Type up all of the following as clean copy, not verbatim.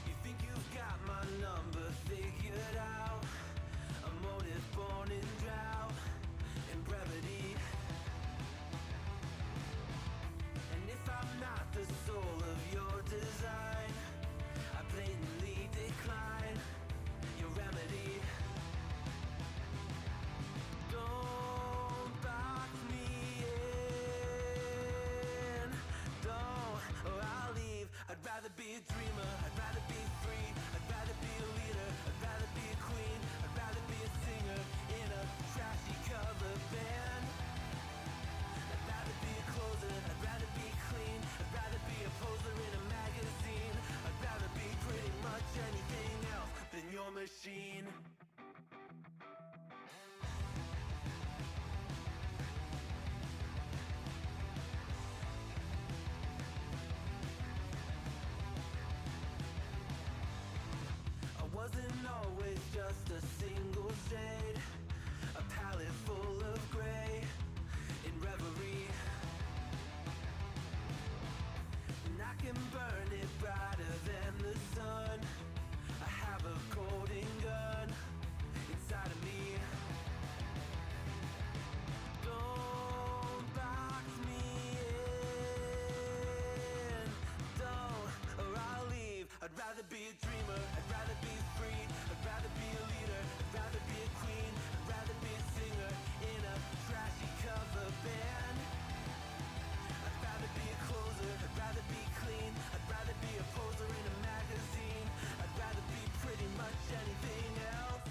You think you've got my number figured out? A motive born in drought and brevity. And if I'm not the soul of your design, I blatantly decline your remedy. Don't box me in, don't, or I'll leave. I'd rather be a dreamer, I'd rather be free, I'd rather be a leader, I'd rather be a queen, I'd rather be a singer in a trashy cover band. I'd rather be a closer, I'd rather be clean, I'd rather be a poser in a magazine, I'd rather be pretty much anything else than your machine. Wasn't always just a single shade, a palette full of gray in reverie. And I can burn it brighter than the sun. I have a golden gun inside of me. Don't box me in, don't, or I'll leave. I'd rather be a dreamer, I'd rather be free, I'd rather be a leader, I'd rather be a queen, I'd rather be a singer in a trashy cover band. I'd rather be a closer, I'd rather be clean, I'd rather be a poser in a magazine, I'd rather be pretty much anything else.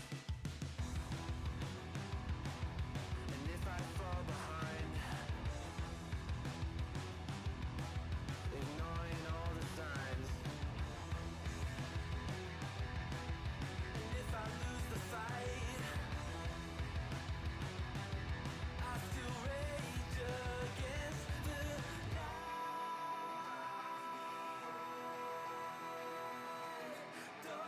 And if I fall behind, ignoring all the signs, if I lose the fight, I still rage against the night. Don't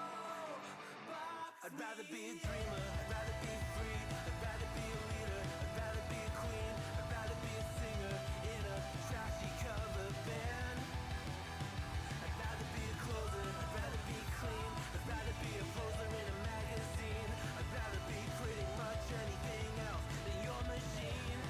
box I'd rather be a dreamer, I'd rather be free, I'd rather be a leader, I'd rather be a queen, I'd rather be a singer in a trashy cover band. I'd rather be a closer, I'd rather be clean, I'd rather be a poser in a magazine, I'd rather be pretty much anything else than your machine.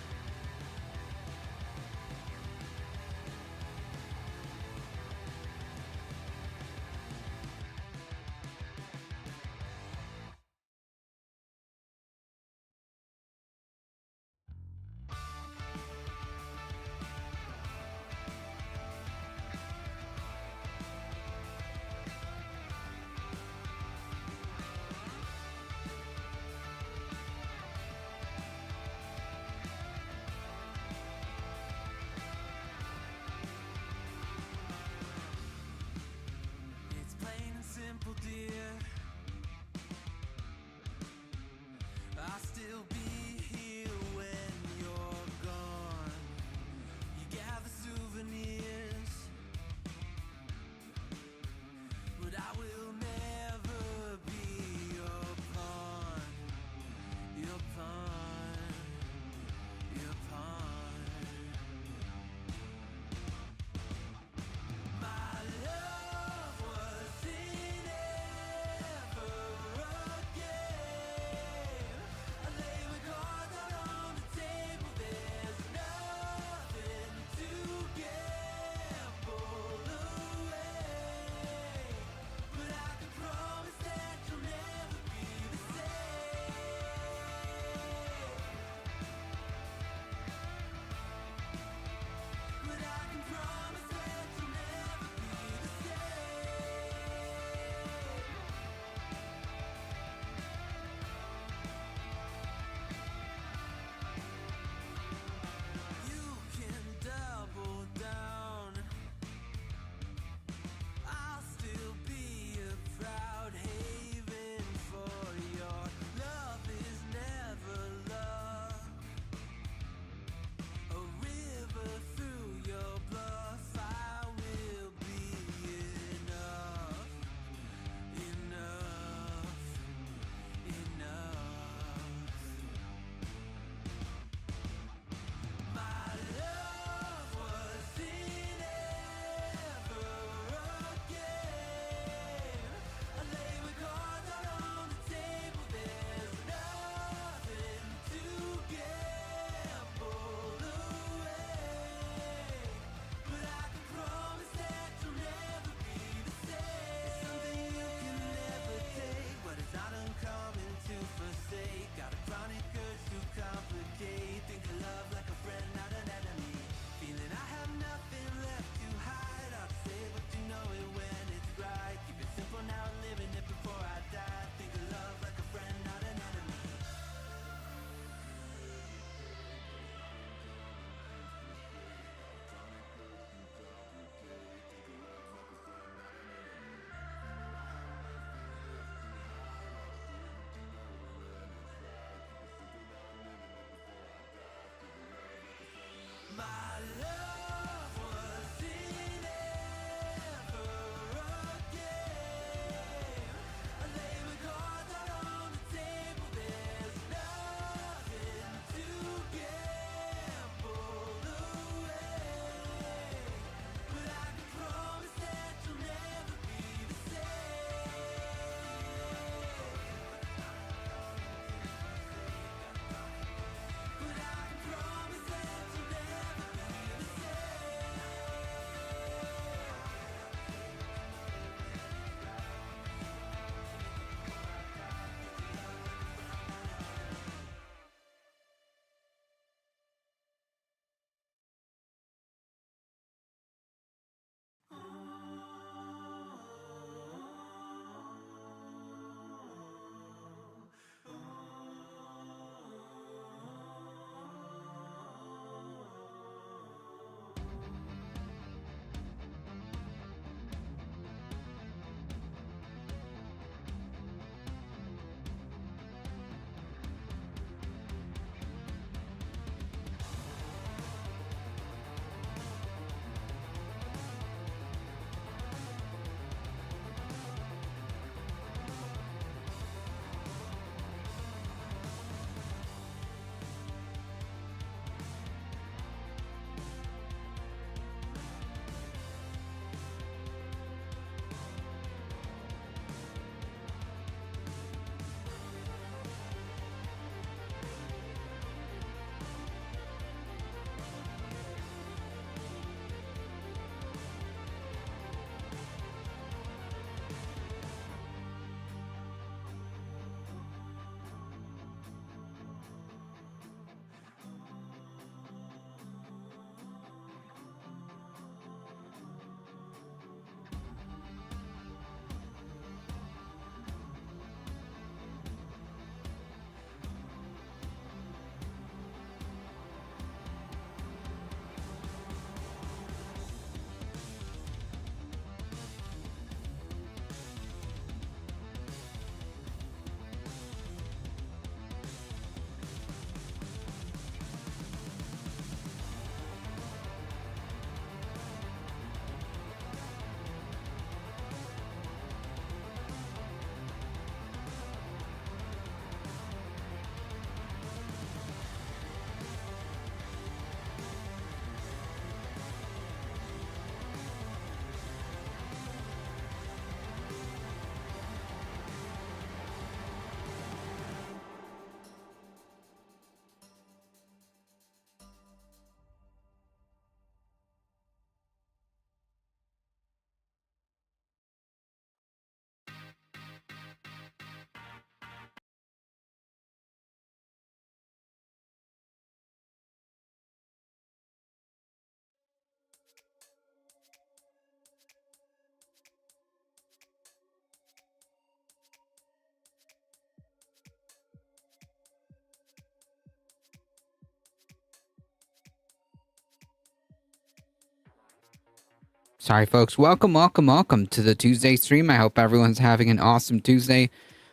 Sorry, folks. Welcome to the Tuesday stream. I hope everyone's having an awesome Tuesday.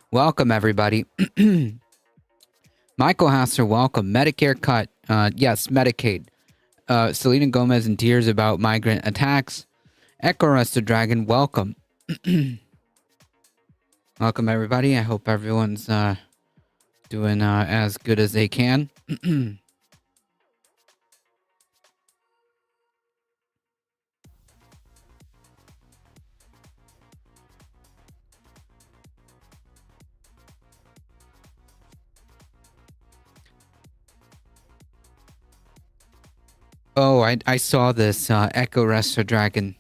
Welcome, everybody. Michael Hasser, welcome. Medicare cut. Yes, Medicaid. Selena Gomez in tears about migrant attacks. Echo Rest of Dragon, welcome. Welcome, everybody. I hope everyone's doing as good as they can. Oh, I saw this Echo Rest of Dragon.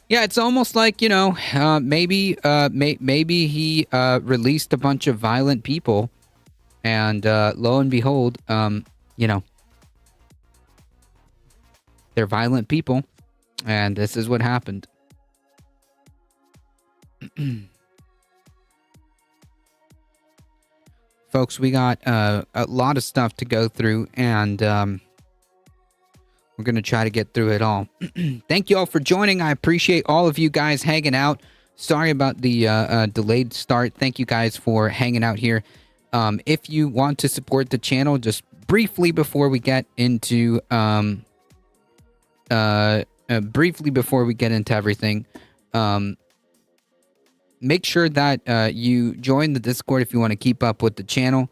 Yeah, it's almost like, you know, maybe he released a bunch of violent people, and lo and behold, you know, they're violent people, and this is what happened. Folks, we got a lot of stuff to go through, and we're going to try to get through it all. Thank you all for joining. I appreciate all of you guys hanging out. Sorry about the delayed start. Thank you guys for hanging out here. If you want to support the channel, just briefly before we get into everything, make sure that you join the Discord if you want to keep up with the channel.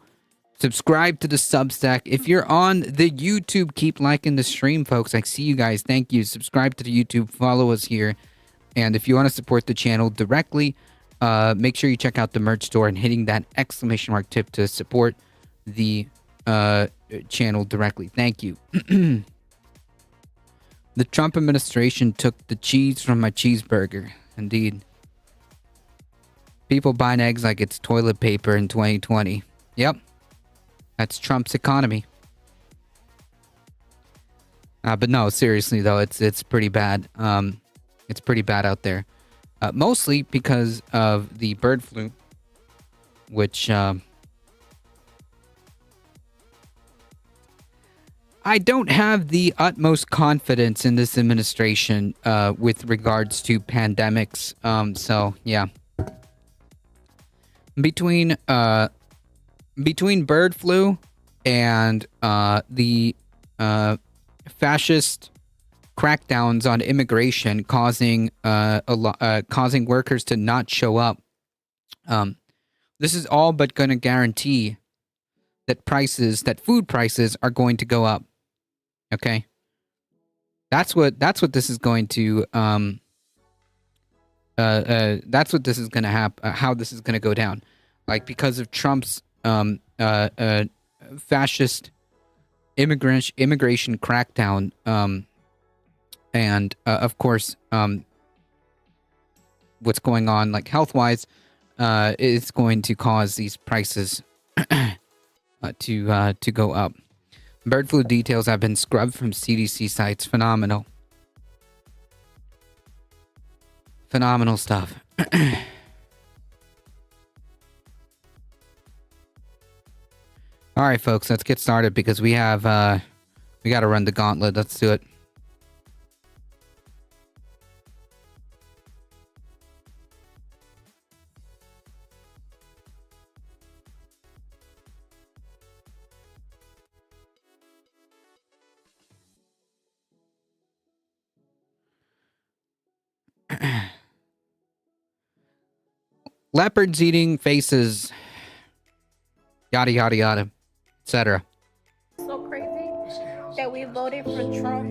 Subscribe to the Substack. If you're on the YouTube, keep liking the stream, folks. I see you guys. Thank you. Subscribe to the YouTube. Follow us here. And if you want to support the channel directly, make sure you check out the merch store and hitting that exclamation mark tip to support the channel directly. Thank you. The Trump administration took the cheese from my cheeseburger. Indeed. People buying eggs like it's toilet paper in 2020. Yep. That's Trump's economy. But no, seriously though, it's pretty bad. It's pretty bad out there. Mostly because of the bird flu, which I don't have the utmost confidence in this administration with regards to pandemics. So yeah. Between bird flu and the fascist crackdowns on immigration causing causing workers to not show up, this is all but going to guarantee that food prices are going to go up. Okay, that's what this is going to that's what this is going to happen. How this is going to go down, like because of Trump's fascist immigration crackdown, and of course, what's going on, like health-wise, is going to cause these prices to go up. Bird flu details have been scrubbed from CDC sites. Phenomenal stuff. All right, folks, let's get started because we got to run the gauntlet. Let's do it. Leopards eating faces. Yada, yada, yada. Etc. So crazy that we voted for Trump.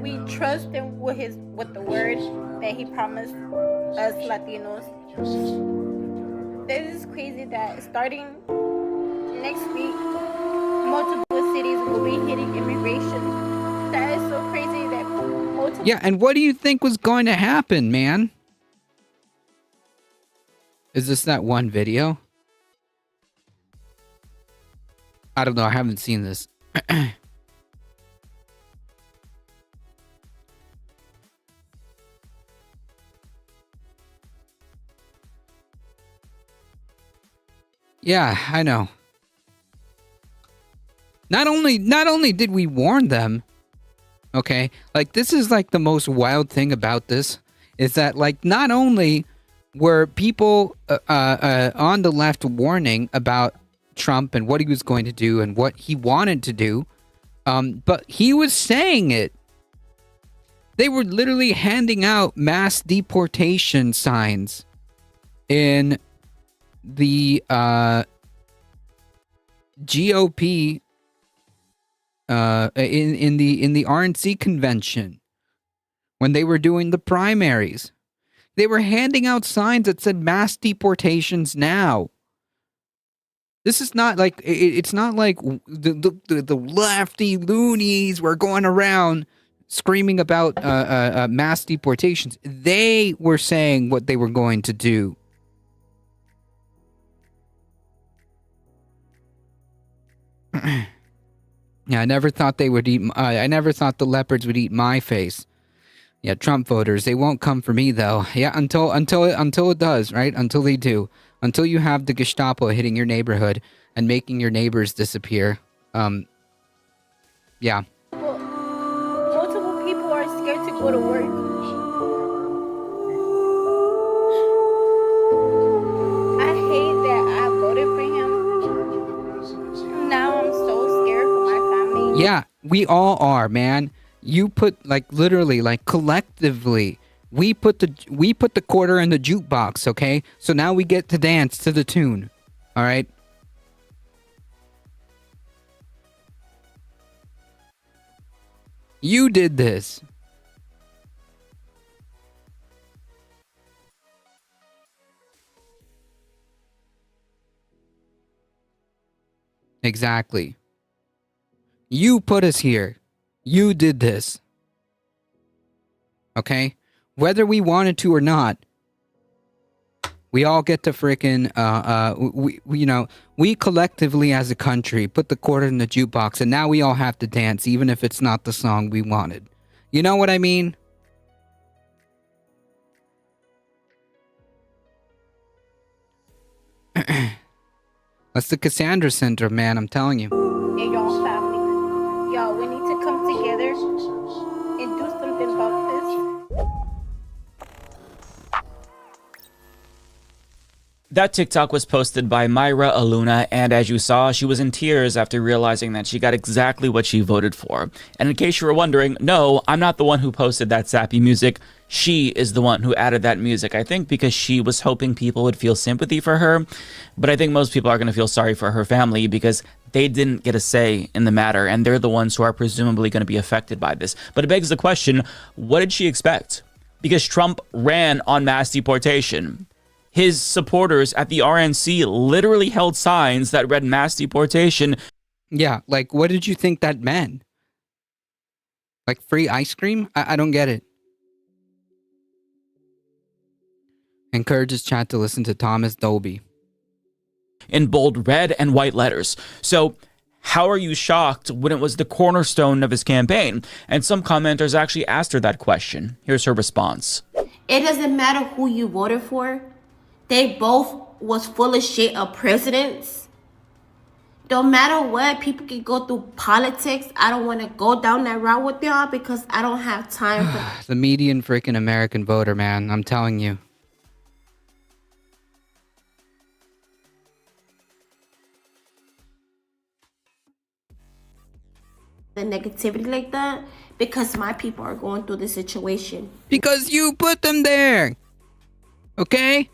We trust him with the word that he promised us Latinos. This is crazy that starting next week, multiple cities will be hitting immigration. That is so crazy that multiple. Yeah, and what do you think was going to happen, man? Is this that one video? I don't know. I haven't seen this. Yeah, I know. Not only did we warn them, Okay, like this is like the most wild thing about this is that like not only were people on the left warning about Trump and what he was going to do and what he wanted to do, but he was saying it. They were literally handing out mass deportation signs in the GOP in the RNC convention when they were doing the primaries. They were handing out signs that said mass deportations now. This is not like it's not like the lefty loonies were going around screaming about mass deportations. They were saying what they were going to do. Yeah, I never thought they would eat. I never thought the leopards would eat my face. Yeah, Trump voters, they won't come for me though. Yeah, until it does, right? Until they do. Until you have the Gestapo hitting your neighborhood and making your neighbors disappear. Yeah. Well, multiple people are scared to go to work. I hate that I voted for him. Now I'm so scared for my family. Yeah, we all are, man. You put like literally, like collectively, we put the quarter in the jukebox, okay? So now we get to dance to the tune. All right? You did this. Exactly. You put us here. You did this. Okay? Whether we wanted to or not, we all get to freaking, we collectively as a country put the quarter in the jukebox and now we all have to dance even if it's not the song we wanted. You know what I mean? That's the Cassandra Center, man, I'm telling you. And y'all family. Y'all, we need to come together and do something about this. That TikTok was posted by Myra Aluna, and as you saw, she was in tears after realizing that she got exactly what she voted for. And in case you were wondering, no, I'm not the one who posted that sappy music. She is the one who added that music, I think because she was hoping people would feel sympathy for her. But I think most people are going to feel sorry for her family because they didn't get a say in the matter, and they're the ones who are presumably going to be affected by this. But it begs the question, what did she expect? Because Trump ran on mass deportation. His supporters at the RNC literally held signs that read mass deportation. Yeah, like, what did you think that meant? Like free ice cream? I don't get it. Encourages chat to listen to Thomas Dolby. In bold red and white letters. So how are you shocked when it was the cornerstone of his campaign? And some commenters actually asked her that question. Here's her response. It doesn't matter who you voted for. They both was full of shit of presidents. Don't matter what, people can go through politics. I don't want to go down that route with y'all because I don't have time for The median freaking American voter, man. I'm telling you. the negativity like that because my people are going through this situation. Because you put them there. Okay?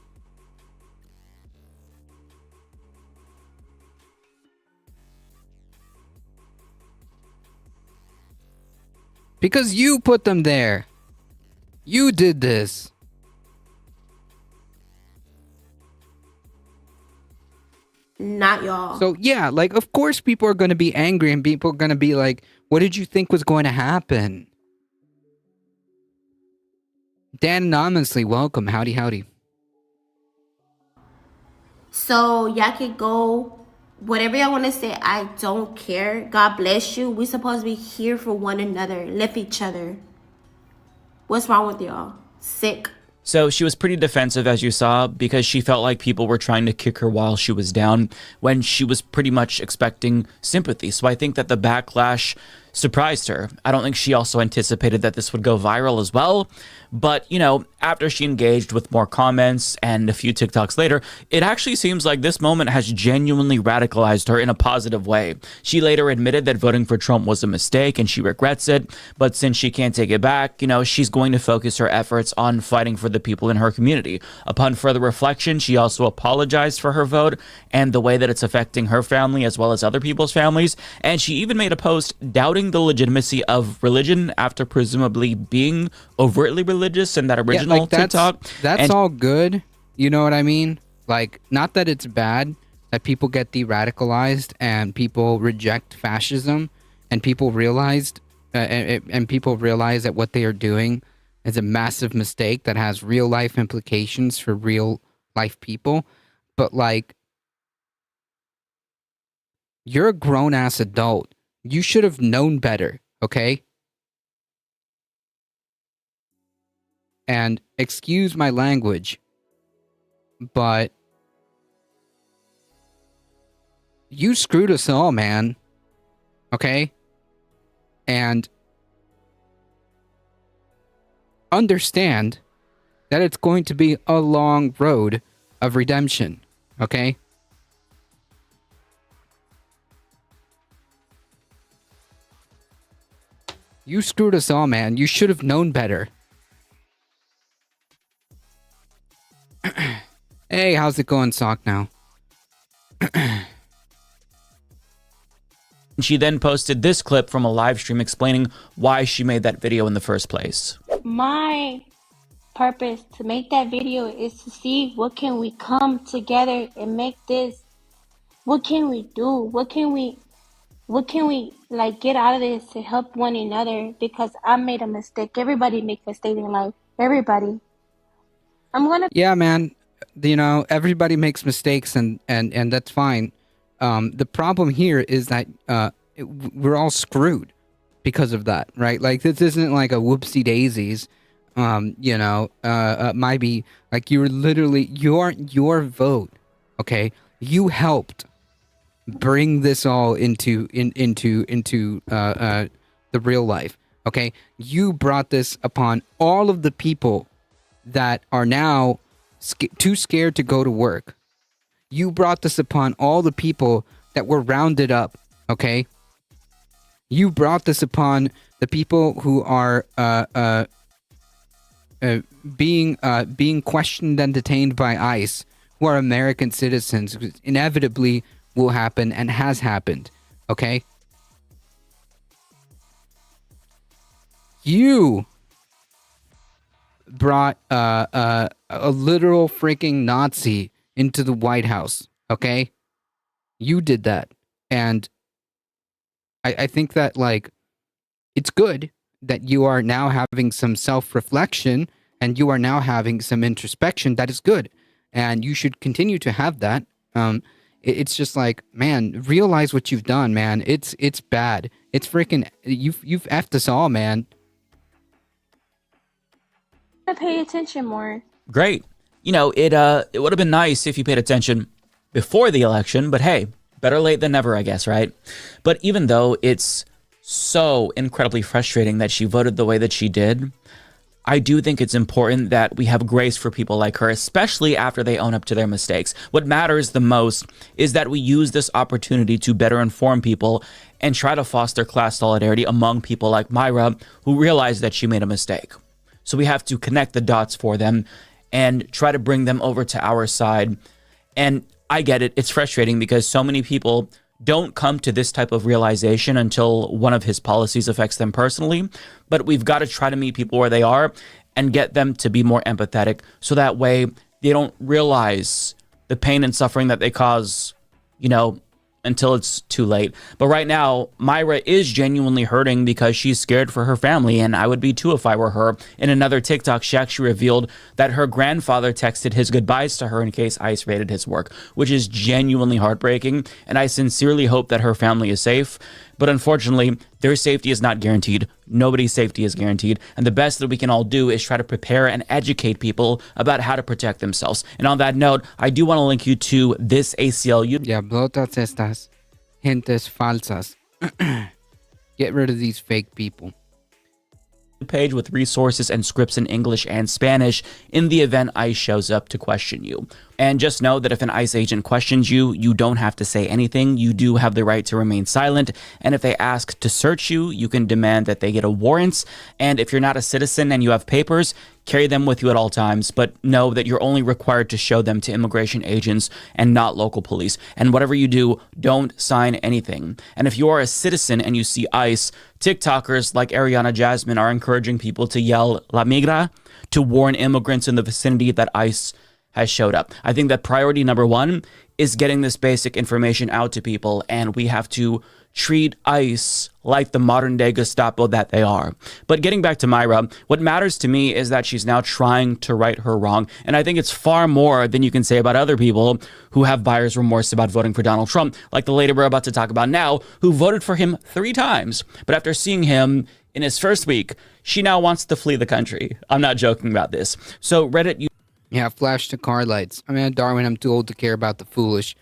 Because you put them there. You did this. Not y'all. So yeah, like of course people are going to be angry and people are going to be like, what did you think was going to happen? Dan Anonymously, welcome. Howdy, howdy. So y'all can go whatever y'all want to say. I don't care. God bless you. We supposed to be here for one another. Lift each other. What's wrong with y'all? Sick. So she was pretty defensive, as you saw, because she felt like people were trying to kick her while she was down when she was pretty much expecting sympathy. So I think that the backlash surprised her. I don't think she also anticipated that this would go viral as well. But, you know, after she engaged with more comments and a few TikToks later, it actually seems like this moment has genuinely radicalized her in a positive way. She later admitted that voting for Trump was a mistake and she regrets it. But since she can't take it back, you know, she's going to focus her efforts on fighting for the people in her community. Upon further reflection, she also apologized for her vote and the way that it's affecting her family as well as other people's families. And she even made a post doubting the legitimacy of religion after presumably being overtly religious in that original TikTok. That's all good. You know what I mean? Like, not that it's bad that people get de-radicalized and people reject fascism and people realize that what they are doing is a massive mistake that has real life implications for real life people. But like, you're a grown ass adult. You should have known better, okay? And excuse my language, but you screwed us all, man. Okay? And understand that it's going to be a long road of redemption, okay? You screwed us all, man. You should have known better. Hey, how's it going, Sock now? She then posted this clip from a live stream explaining why she made that video in the first place. My purpose to make that video is to see what can we come together and make this. What can we do? What can we like get out of this to help one another? Because I made a mistake. Everybody makes mistakes in life. Everybody. Yeah, man. You know, everybody makes mistakes, and that's fine. The problem here is that we're all screwed because of that, right? Like, this isn't like a whoopsie daisies. You know, might be like you're literally your vote. Okay, you helped bring this all into the real life. Okay, you brought this upon all of the people that are now too scared to go to work. You brought this upon all the people that were rounded up, okay? You brought this upon the people who are being questioned and detained by ICE, who are American citizens. Inevitably will happen and has happened, okay? You brought a literal freaking Nazi into the White House, okay? You did that. And I think that, like, it's good that you are now having some self-reflection and you are now having some introspection. That is good. And you should continue to have that. It's just like, man, realize what you've done, man. It's bad. It's freaking, you've effed us all, man. I pay attention more. Great. You know, it would have been nice if you paid attention before the election, but hey, better late than never, I guess, right? But even though it's so incredibly frustrating that she voted the way that she did, I do think it's important that we have grace for people like her, especially after they own up to their mistakes. What matters the most is that we use this opportunity to better inform people and try to foster class solidarity among people like Mayra, who realize that she made a mistake. So we have to connect the dots for them and try to bring them over to our side. And I get it. It's frustrating because so many people don't come to this type of realization until one of his policies affects them personally. But we've got to try to meet people where they are and get them to be more empathetic, so that way they don't realize the pain and suffering that they cause, you know, until it's too late. But right now, Mayra is genuinely hurting because she's scared for her family, and I would be too if I were her. In another TikTok, she actually revealed that her grandfather texted his goodbyes to her in case ICE raided his work, which is genuinely heartbreaking, and I sincerely hope that her family is safe. But unfortunately, their safety is not guaranteed. Nobody's safety is guaranteed. And the best that we can all do is try to prepare and educate people about how to protect themselves. And on that note, I do want to link you to this ACLU. Diablotas estas gentes falsas. Get rid of these fake people. Page with resources and scripts in English and Spanish in the event ICE shows up to question you. And just know that if an ICE agent questions you, you don't have to say anything. You do have the right to remain silent. And if they ask to search you, you can demand that they get a warrant. And if you're not a citizen and you have papers, carry them with you at all times, but know that you're only required to show them to immigration agents and not local police. And whatever you do, don't sign anything. And if you are a citizen and you see ICE, TikTokers like Ariana Jasmine are encouraging people to yell La Migra to warn immigrants in the vicinity that ICE has showed up. I think that priority number one is getting this basic information out to people, and we have to treat ICE like the modern day Gestapo that they are. But getting back to Myra, what matters to me is that she's now trying to right her wrong. And I think it's far more than you can say about other people who have buyer's remorse about voting for Donald Trump, like the lady we're about to talk about now, who voted for him 3 times. But after seeing him in his first week, she now wants to flee the country. I'm not joking about this. So Reddit... Yeah, flash the car lights. I mean, Darwin, I'm too old to care about the foolish.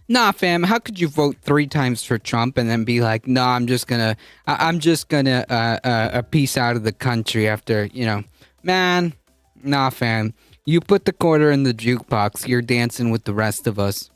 Nah, fam, how could you vote 3 times for Trump and then be like, nah, I'm just gonna peace out of the country after, man, nah, fam. You put the quarter in the jukebox, you're dancing with the rest of us.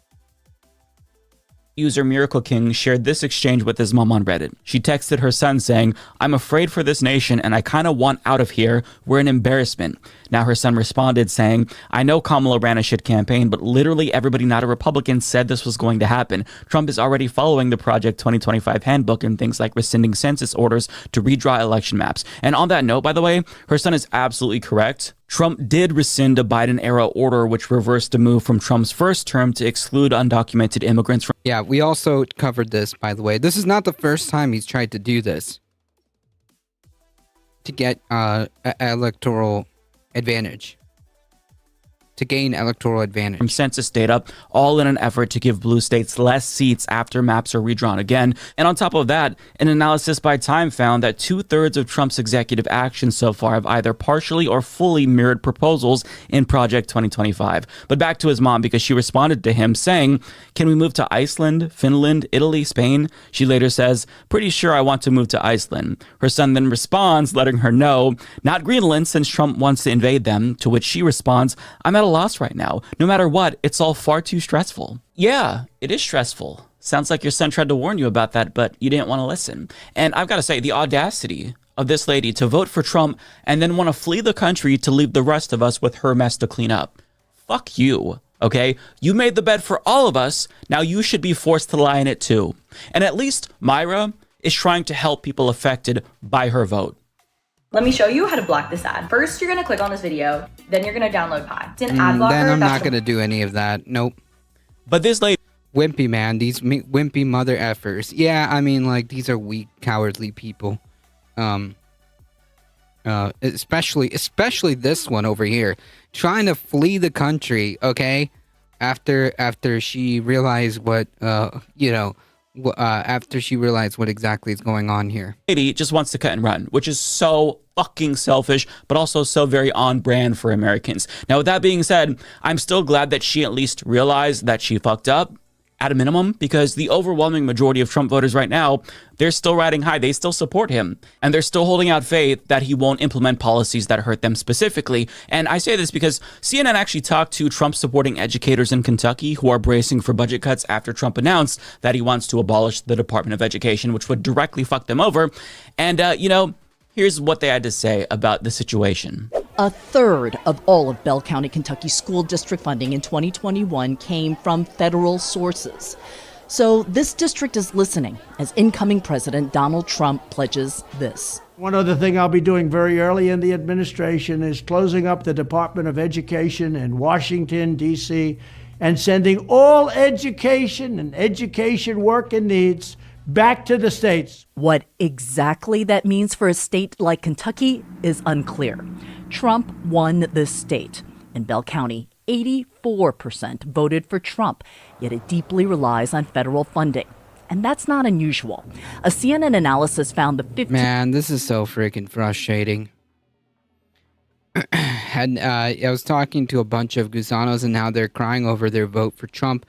User Miracle King shared this exchange with his mom on Reddit. She texted her son saying, "I'm afraid for this nation and I kind of want out of here. We're an embarrassment." Now her son responded saying, "I know Kamala ran a shit campaign, but literally everybody not a Republican said this was going to happen. Trump is already following the Project 2025 handbook and things like rescinding census orders to redraw election maps." And on that note, by the way, her son is absolutely correct. Trump did rescind a Biden-era order which reversed a move from Trump's first term to exclude undocumented immigrants from... Yeah, we also covered this, by the way. This is not the first time he's tried to do this. To get electoral advantage. To gain electoral advantage. From census data, all in an effort to give blue states less seats after maps are redrawn again. And on top of that, an analysis by Time found that 2/3 of Trump's executive actions so far have either partially or fully mirrored proposals in Project 2025. But back to his mom, because she responded to him saying, "Can we move to Iceland, Finland, Italy, Spain?" She later says, "Pretty sure I want to move to Iceland." Her son then responds, letting her know, "Not Greenland, since Trump wants to invade them," to which she responds, "I'm at a loss right now. No matter what, it's all far too stressful." Yeah, it is stressful. Sounds like your son tried to warn you about that, but you didn't want to listen. And I've got to say, the audacity of this lady to vote for Trump and then want to flee the country to leave the rest of us with her mess to clean up. Fuck you, okay? You made the bed for all of us. Now you should be forced to lie in it too. And at least Myra is trying to help people affected by her vote. Let me show you how to block this ad. First, you're gonna click on this video, then you're gonna download Pi. It's an ad blocker. Then I'm not gonna do any of that. Nope. But this lady... Wimpy, man. These wimpy mother effers. Yeah, I mean, like, these are weak, cowardly people. Especially this one over here. Trying to flee the country, okay? After she realized what, after she realized what exactly is going on here. Lady just wants to cut and run, which is so fucking selfish, but also so very on brand for Americans. Now, with that being said, I'm still glad that she at least realized that she fucked up at a minimum, because the overwhelming majority of Trump voters right now, they're still riding high. They still support him, and they're still holding out faith that he won't implement policies that hurt them specifically. And I say this because CNN actually talked to Trump-supporting educators in Kentucky who are bracing for budget cuts after Trump announced that he wants to abolish the Department of Education, which would directly fuck them over. And, here's what they had to say about the situation. 1/3 of all of Bell County, Kentucky school district funding in 2021 came from federal sources. So this district is listening as incoming President Donald Trump pledges this. One other thing I'll be doing very early in the administration is closing up the Department of Education in Washington, D.C., and sending all education and education work and needs back to the states. What exactly that means for a state like Kentucky is unclear. Trump won this state. In Bell County, 84% voted for Trump, yet it deeply relies on federal funding. And that's not unusual. A CNN analysis found the Man, this is so freaking frustrating. I was talking to a bunch of Gusanos, and now they're crying over their vote for Trump.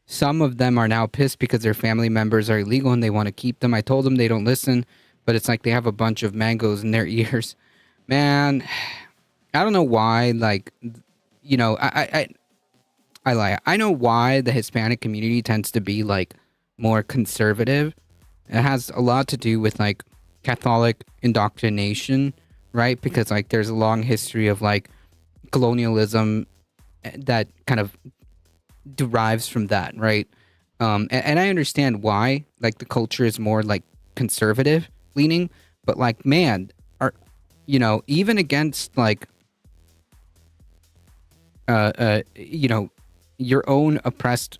some of them are now pissed because their family members are illegal and they want to keep them. I told them they don't listen, but it's like they have a bunch of mangoes in their ears. Man, I don't know why, like, you know, I lie. I know why the Hispanic community tends to be, like, more conservative. It has a lot to do with, like, Catholic indoctrination, right? Because, like, there's a long history of, like, colonialism that kind of derives from that, right? And I understand why, like, the culture is more, like, conservative leaning, but, like, man, you know, even against, like, you know, your own oppressed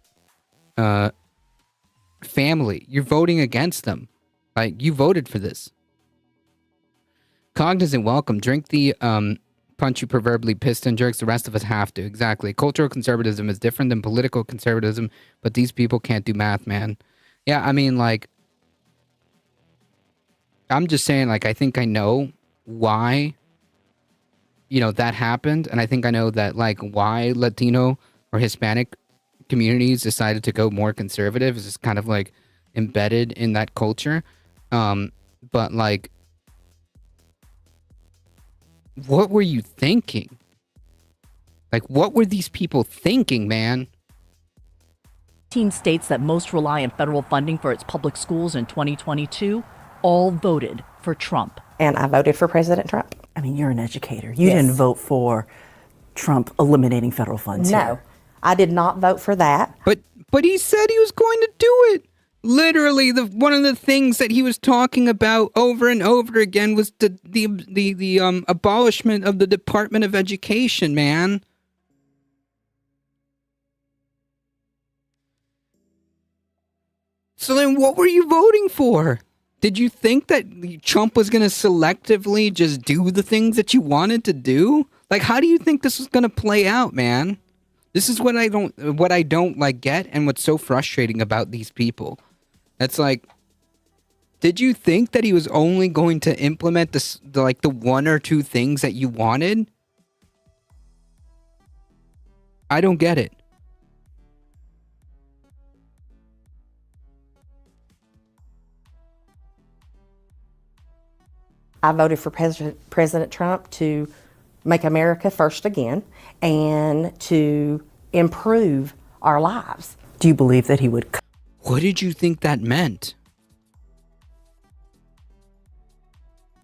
family, you're voting against them. Like, you voted for this. Cognizant, welcome. Drink the punch you proverbially piston jerks. The rest of us have to. Exactly. Cultural conservatism is different than political conservatism, but these people can't do math, man. Yeah, I mean, like, I'm just saying, like, I think I know why, you know, that happened. And I think I know that, like, why Latino or Hispanic communities decided to go more conservative is just kind of, like, embedded in that culture. But, like, what were you thinking? Like, what were these people thinking, man? 15 states that most rely on federal funding for its public schools in 2022 all voted for Trump. And I voted for President Trump. I mean, you're an educator. You Yes. didn't vote for Trump eliminating federal funds. No, here. I did not vote for that. But he said he was going to do it. Literally, one of the things that he was talking about over and over again was the abolishment of the Department of Education, man. So then what were you voting for? Did you think that Trump was going to selectively just do the things that you wanted to do? Like, how do you think this was going to play out, man? This is what I don't like get, and what's so frustrating about these people. It's like, did you think that he was only going to implement the one or two things that you wanted? I don't get it. I voted for President Trump to make America first again and to improve our lives. Do you believe that he would? What did you think that meant?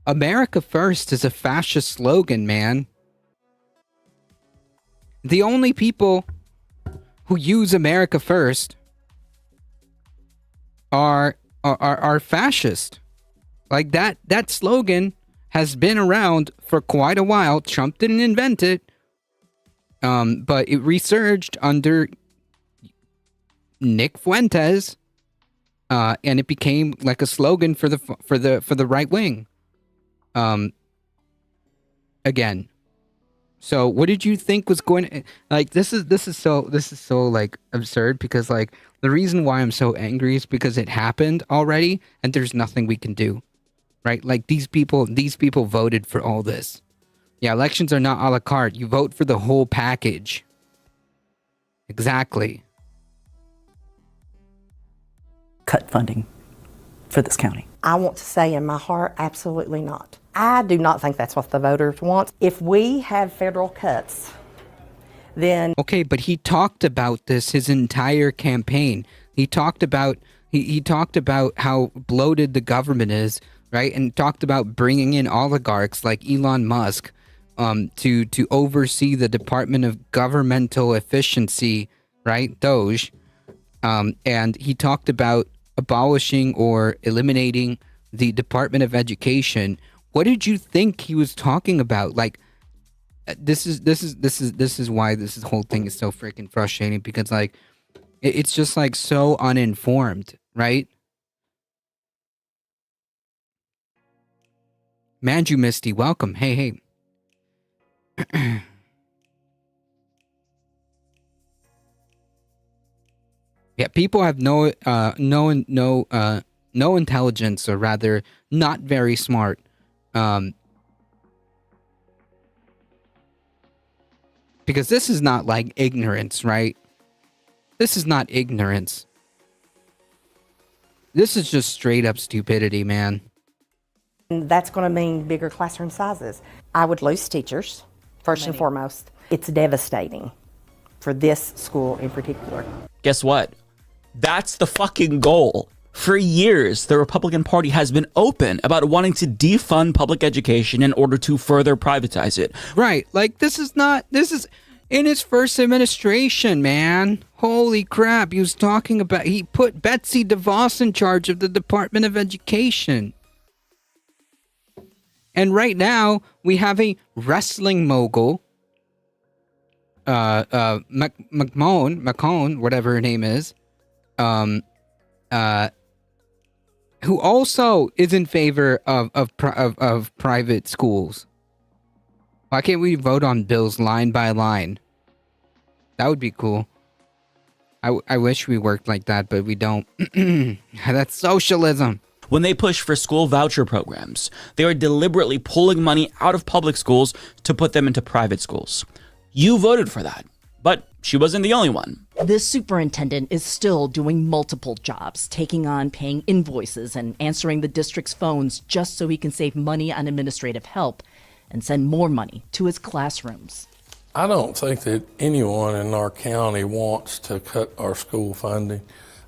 America First is a fascist slogan, man. The only people who use America First are fascist. Like, that slogan has been around for quite a while. Trump didn't invent it. But it resurged under Nick Fuentes. And it became like a slogan for the right wing. Again. So what did you think was going like this is so like absurd, because like the reason why I'm so angry is because it happened already and there's nothing we can do. Right? Like these people voted for all this. Yeah, elections are not a la carte. You vote for the whole package. Exactly. Cut funding for this county. I want to say in my heart, absolutely not. I do not think that's what the voters want. If we have federal cuts, then... Okay, but he talked about this his entire campaign. He talked about he talked about how bloated the government is, right? And talked about bringing in oligarchs like Elon Musk to oversee the Department of Governmental Efficiency, right? DOGE. And he talked about abolishing or eliminating the Department of Education. What did you think he was talking about? Like, this is why this whole thing is so freaking frustrating, because like it's just like so uninformed, right? Manju Misty, welcome. Hey. Yeah, people have no intelligence, or rather, not very smart. Because this is not like ignorance, right? This is not ignorance. This is just straight up stupidity, man. And that's going to mean bigger classroom sizes. I would lose teachers, first and foremost. It's devastating for this school in particular. Guess what? That's the fucking goal. For years, the Republican Party has been open about wanting to defund public education in order to further privatize it. Right. Like, this is in his first administration, man. Holy crap. He put Betsy DeVos in charge of the Department of Education. And right now, we have a wrestling mogul, McCone, whatever her name is, who also is in favor of private schools. Why can't we vote on bills line by line? That would be cool. I wish we worked like that, but we don't. That's socialism. When they push for school voucher programs, they are deliberately pulling money out of public schools to put them into private schools. You voted for that, but she wasn't the only one. This superintendent is still doing multiple jobs, taking on paying invoices and answering the district's phones just so he can save money on administrative help and send more money to his classrooms. I don't think that anyone in our county wants to cut our school funding.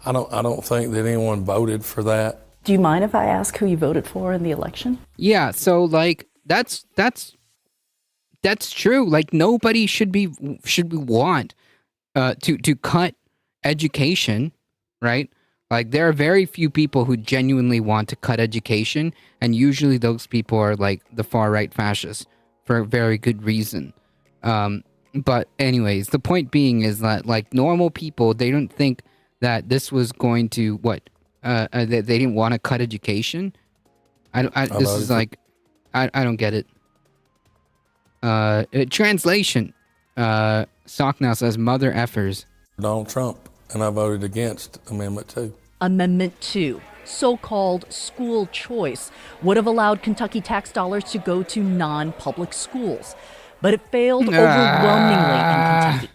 I don't think that anyone voted for that. Do you mind if I ask who you voted for in the election? Yeah, so like that's true. Like nobody should want to cut education, right? Like there are very few people who genuinely want to cut education, and usually those people are like the far right fascists for a very good reason. But anyways, the point being is that like normal people, they don't think that this was going to they didn't want to cut education. I don't get it. Translation. Sock now says mother effers. Donald Trump, and I voted against Amendment 2. Amendment 2, so-called school choice, would have allowed Kentucky tax dollars to go to non-public schools, but it failed overwhelmingly in Kentucky.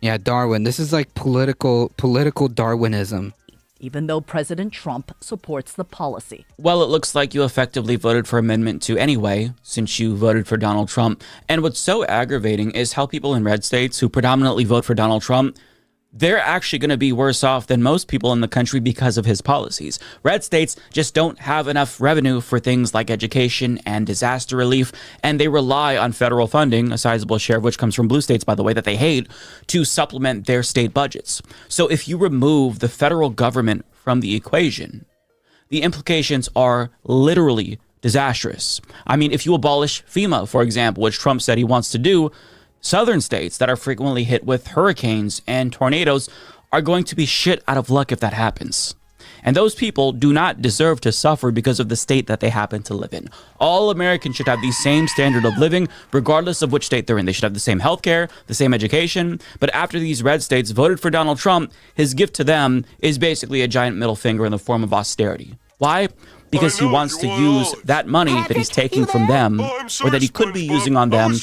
Yeah, Darwin. This is like political Darwinism. Even though President Trump supports the policy. Well, it looks like you effectively voted for Amendment 2 anyway, since you voted for Donald Trump. And what's so aggravating is how people in red states who predominantly vote for Donald Trump, they're actually going to be worse off than most people in the country because of his policies. Red states just don't have enough revenue for things like education and disaster relief, and they rely on federal funding, a sizable share of which comes from blue states, by the way, that they hate, to supplement their state budgets. So if you remove the federal government from the equation, the implications are literally disastrous. I mean, if you abolish FEMA, for example, which Trump said he wants to do, southern states that are frequently hit with hurricanes and tornadoes are going to be shit out of luck if that happens. And those people do not deserve to suffer because of the state that they happen to live in. All Americans should have the same standard of living, regardless of which state they're in. They should have the same healthcare, the same education. But after these red states voted for Donald Trump, his gift to them is basically a giant middle finger in the form of austerity. Why? Because he wants to use that money that he's taking from them, or that he could be using on them,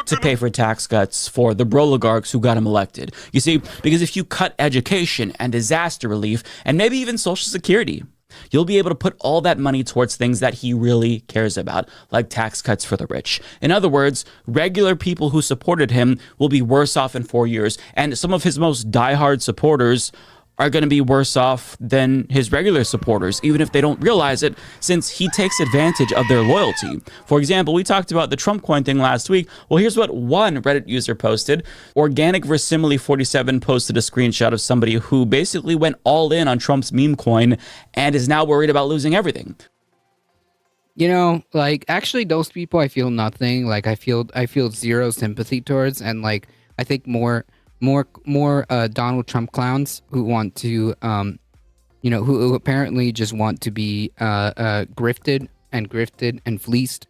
to pay for tax cuts for the broligarchs who got him elected. You see, because if you cut education and disaster relief, and maybe even Social Security, you'll be able to put all that money towards things that he really cares about, like tax cuts for the rich. In other words, regular people who supported him will be worse off in 4 years, and some of his most diehard supporters are going to be worse off than his regular supporters, even if they don't realize it, since he takes advantage of their loyalty. For example, we talked about the Trump coin thing last week. Well, here's what one Reddit user posted. Organic Versimile 47 posted a screenshot of somebody who basically went all in on Trump's meme coin and is now worried about losing everything. You know, like, actually, those people, I feel nothing. Like, I feel zero sympathy towards, and like, I think more Donald Trump clowns who want to, who apparently just want to be grifted and fleeced,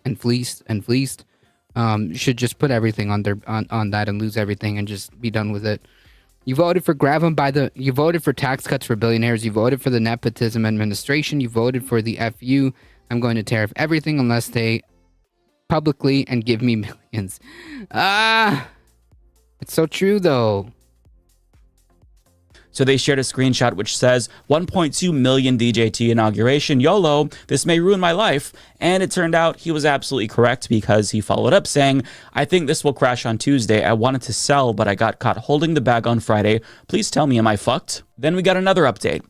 should just put everything on that and lose everything and just be done with it. You voted for you voted for tax cuts for billionaires. You voted for the nepotism administration. You voted for the FU. I'm going to tariff everything unless they publicly and give me millions. It's so true, though. So they shared a screenshot which says 1.2 million DJT inauguration, YOLO, this may ruin my life. And it turned out he was absolutely correct, because he followed up saying, I think this will crash on Tuesday. I wanted to sell, but I got caught holding the bag on Friday. Please tell me, am I fucked? Then we got another update.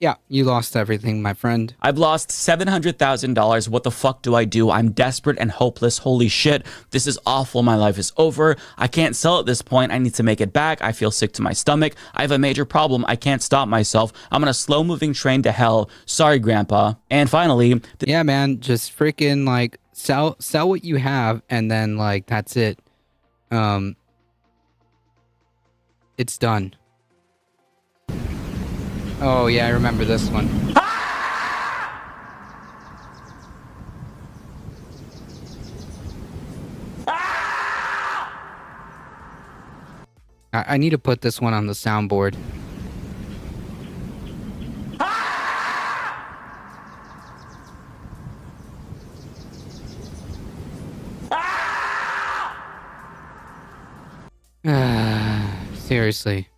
Yeah, you lost everything, my friend. I've lost $700,000. What the fuck do I do? I'm desperate and hopeless. Holy shit. This is awful. My life is over. I can't sell at this point. I need to make it back. I feel sick to my stomach. I have a major problem. I can't stop myself. I'm on a slow-moving train to hell. Sorry, Grandpa. And finally... yeah, man, just freaking, like, sell what you have, and then, like, that's it. It's done. Oh, yeah, I remember this one. I need to put this one on the soundboard. Seriously.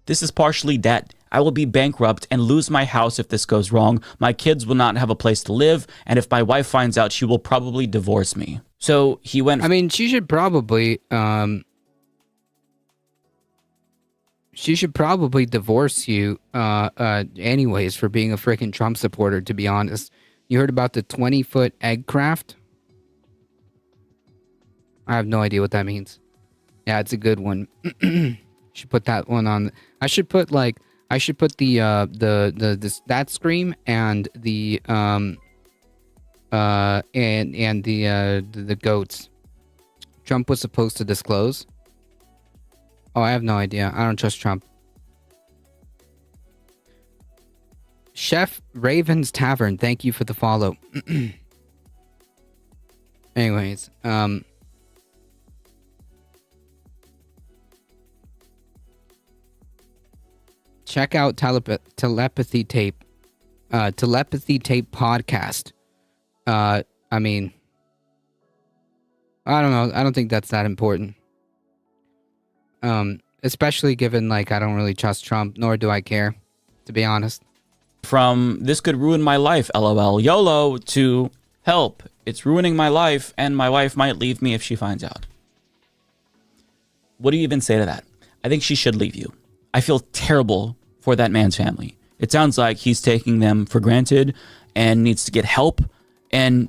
This is partially debt. I will be bankrupt and lose my house if this goes wrong. My kids will not have a place to live, and if my wife finds out, she will probably divorce me. So he went... I mean, she should probably divorce you anyways for being a freaking Trump supporter, to be honest. You heard about the 20-foot egg craft? I have no idea what that means. Yeah, it's a good one. Should put that one on. I should put the that scream and the goats. Trump was supposed to disclose. Oh, I have no idea. I don't trust Trump. Chef Raven's Tavern, thank you for the follow. Anyways, check out Telepathy Tape podcast. I mean, I don't know. I don't think that's that important. Especially given, like, I don't really trust Trump, nor do I care, to be honest. From this could ruin my life, LOL, YOLO, to help, it's ruining my life, and my wife might leave me if she finds out. What do you even say to that? I think she should leave you. I feel terrible for that man's family. It sounds like he's taking them for granted and needs to get help and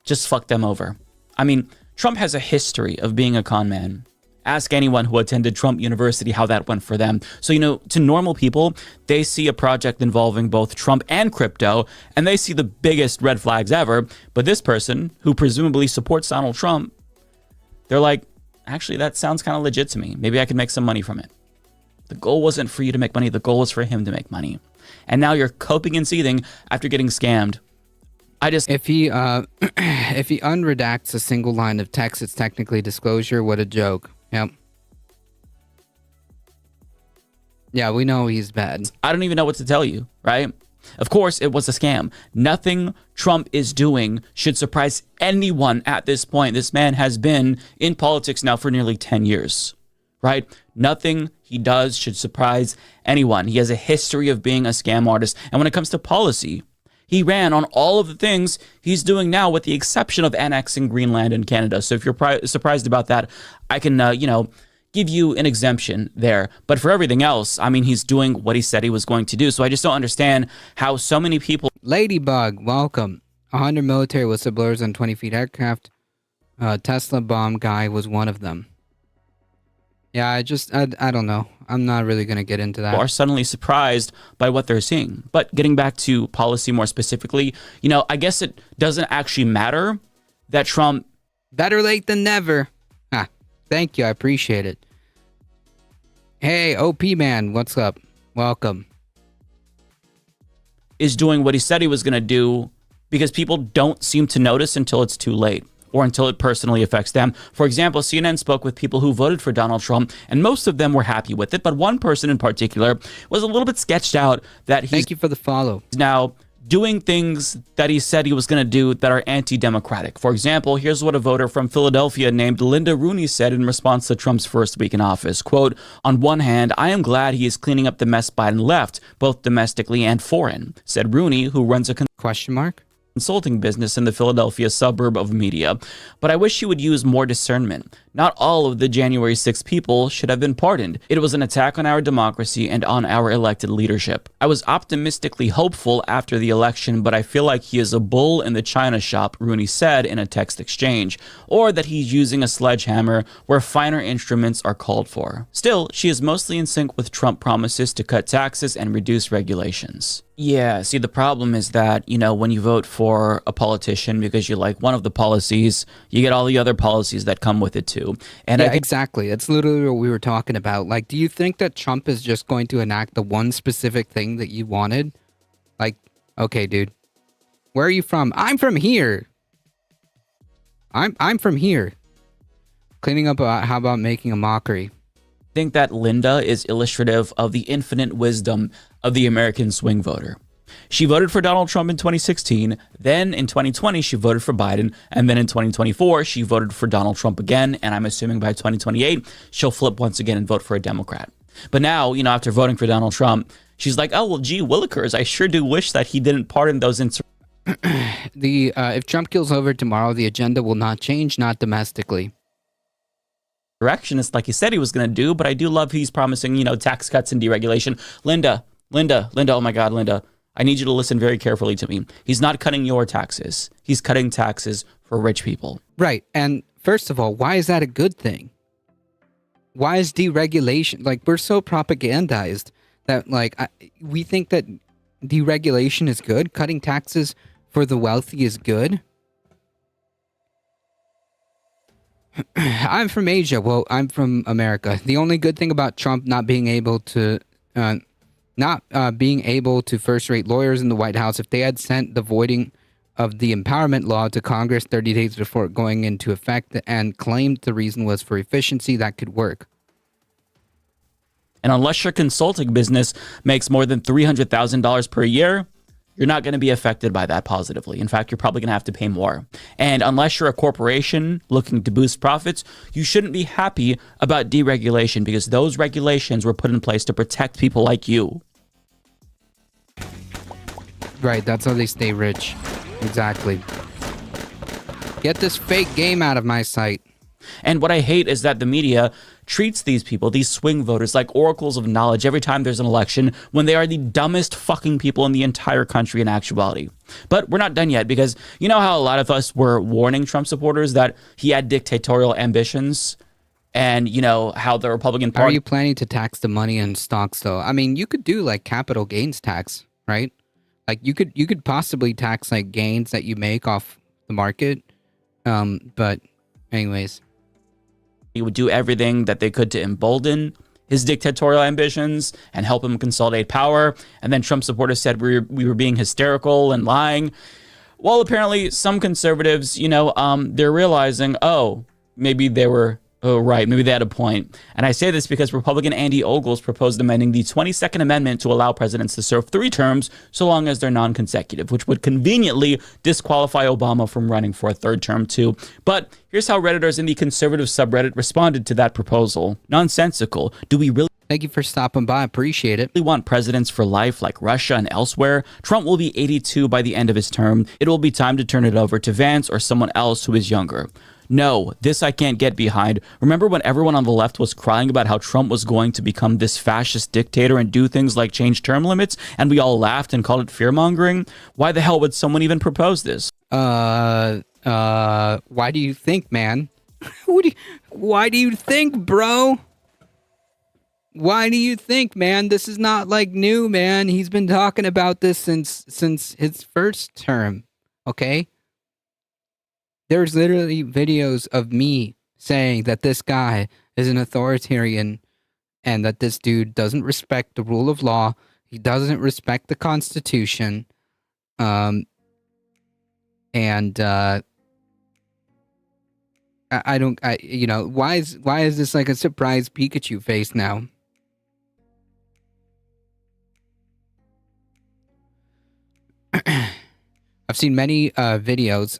just fuck them over. I mean, Trump has a history of being a con man. Ask anyone who attended Trump University how that went for them. So, you know, to normal people, they see a project involving both Trump and crypto, and they see the biggest red flags ever. But this person, who presumably supports Donald Trump, they're like, actually, that sounds kind of legit to me. Maybe I could make some money from it. The goal wasn't for you to make money. The goal was for him to make money. And now you're coping and seething after getting scammed. If he unredacts a single line of text, it's technically disclosure. What a joke. Yep. Yeah, we know he's bad. I don't even know what to tell you, right? Of course, it was a scam. Nothing Trump is doing should surprise anyone at this point. This man has been in politics now for nearly 10 years, right? Nothing he does should surprise anyone. He has a history of being a scam artist. And when it comes to policy, he ran on all of the things he's doing now, with the exception of annexing Greenland and Canada. So if you're surprised about that, I can, give you an exemption there. But for everything else, I mean, he's doing what he said he was going to do. So I just don't understand how so many people... Ladybug, welcome. 100 military whistleblowers on 20-feet aircraft. Tesla bomb guy was one of them. Yeah, I don't know. I'm not really going to get into that. Are suddenly surprised by what they're seeing. But getting back to policy more specifically, I guess it doesn't actually matter that Trump... Better late than never. Thank you. I appreciate it. Hey, OP man, what's up? Welcome. Is doing what he said he was going to do, because people don't seem to notice until it's too late, or until it personally affects them. For example, CNN spoke with people who voted for Donald Trump, and most of them were happy with it. But one person in particular was a little bit sketched out that he's... Thank you for the follow. ...now doing things that he said he was going to do that are anti-democratic. For example, here's what a voter from Philadelphia named Linda Rooney said in response to Trump's first week in office. Quote, "On one hand, I am glad he is cleaning up the mess Biden left, both domestically and foreign," said Rooney, who runs a question mark consulting business in the Philadelphia suburb of media. "But I wish he would use more discernment. Not all of the January 6th people should have been pardoned. It was an attack on our democracy and on our elected leadership. I was optimistically hopeful after the election, but I feel like he is a bull in the china shop," Rooney said in a text exchange, or that he's using a sledgehammer where finer instruments are called for. Still, she is mostly in sync with Trump promises to cut taxes and reduce regulations. Yeah, see, the problem is that, when you vote for a politician because you like one of the policies, you get all the other policies that come with it too. And yeah, exactly. It's literally what we were talking about. Like, do you think that Trump is just going to enact the one specific thing that you wanted? Like, okay, dude, where are you from? I'm from here. I'm from here. Cleaning up, how about making a mockery? I think that Linda is illustrative of the infinite wisdom of the American swing voter. She voted for Donald Trump in 2016, then in 2020 she voted for Biden, and then in 2024 she voted for Donald Trump again, and I'm assuming by 2028 she'll flip once again and vote for a Democrat. But now, after voting for Donald Trump, she's like, oh, well, gee willikers, I sure do wish that he didn't pardon those If Trump kills over tomorrow, the agenda will not change, not domestically. Insurrectionists like he said he was going to do, but I do love he's promising, tax cuts and deregulation. Linda, oh my God, Linda, I need you to listen very carefully to me. He's not cutting your taxes. He's cutting taxes for rich people. Right. And first of all, why is that a good thing? Why is deregulation, like, we're so propagandized that, like, we think that deregulation is good. Cutting taxes for the wealthy is good. I'm from Asia. Well, I'm from America. The only good thing about Trump not being able to first-rate lawyers in the White House, if they had sent the voiding of the empowerment law to Congress 30 days before going into effect and claimed the reason was for efficiency, that could work. And unless your consulting business makes more than $300,000 per year, you're not going to be affected by that positively. In fact, you're probably going to have to pay more. And unless you're a corporation looking to boost profits, you shouldn't be happy about deregulation because those regulations were put in place to protect people like you. Right, that's how they stay rich. Exactly. Get this fake game out of my sight. And what I hate is that the media treats these people, these swing voters, like oracles of knowledge every time there's an election when they are the dumbest fucking people in the entire country in actuality. But we're not done yet because you know how a lot of us were warning Trump supporters that he had dictatorial ambitions and how the Republican Party... Are you planning to tax the money in stocks though? I mean, you could do like capital gains tax, right? Like you could possibly tax like gains that you make off the market. But anyways... He would do everything that they could to embolden his dictatorial ambitions and help him consolidate power. And then Trump supporters said we were being hysterical and lying. Well, apparently some conservatives, they're realizing, maybe they were right. Maybe they had a point. And I say this because Republican Andy Ogles proposed amending the 22nd Amendment to allow presidents to serve 3 terms so long as they're non-consecutive, which would conveniently disqualify Obama from running for a 3rd term too. But here's how Redditors in the conservative subreddit responded to that proposal. Nonsensical. Do we really... Thank you for stopping by. Appreciate it. We want presidents for life like Russia and elsewhere. Trump will be 82 by the end of his term. It will be time to turn it over to Vance or someone else who is younger. No, this I can't get behind. Remember when everyone on the left was crying about how Trump was going to become this fascist dictator and do things like change term limits, and we all laughed and called it fear-mongering? Why the hell would someone even propose this? Why do you think, man? Why do you think, bro? Why do you think, man? This is not like new, man. He's been talking about this since his first term, okay? There's literally videos of me saying that this guy is an authoritarian and that this dude doesn't respect the rule of law. He doesn't respect the Constitution. I don't, why is this like a surprise Pikachu face now? I've seen many videos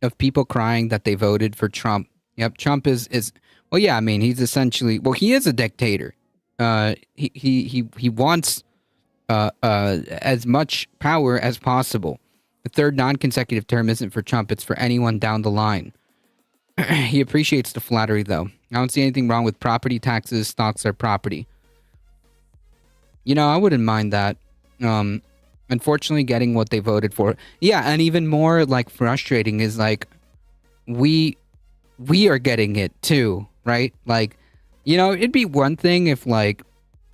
of people crying that they voted for Trump. Yep, Trump is well, yeah. I mean, he's essentially he is a dictator. He wants as much power as possible. The third non-consecutive term isn't for Trump; it's for anyone down the line. He appreciates the flattery, though. I don't see anything wrong with property taxes. Stocks are property. You know, I wouldn't mind that. Unfortunately, getting what they voted for. Yeah, and even more like frustrating is like we are getting it too, right? Like, you know, it'd be one thing if like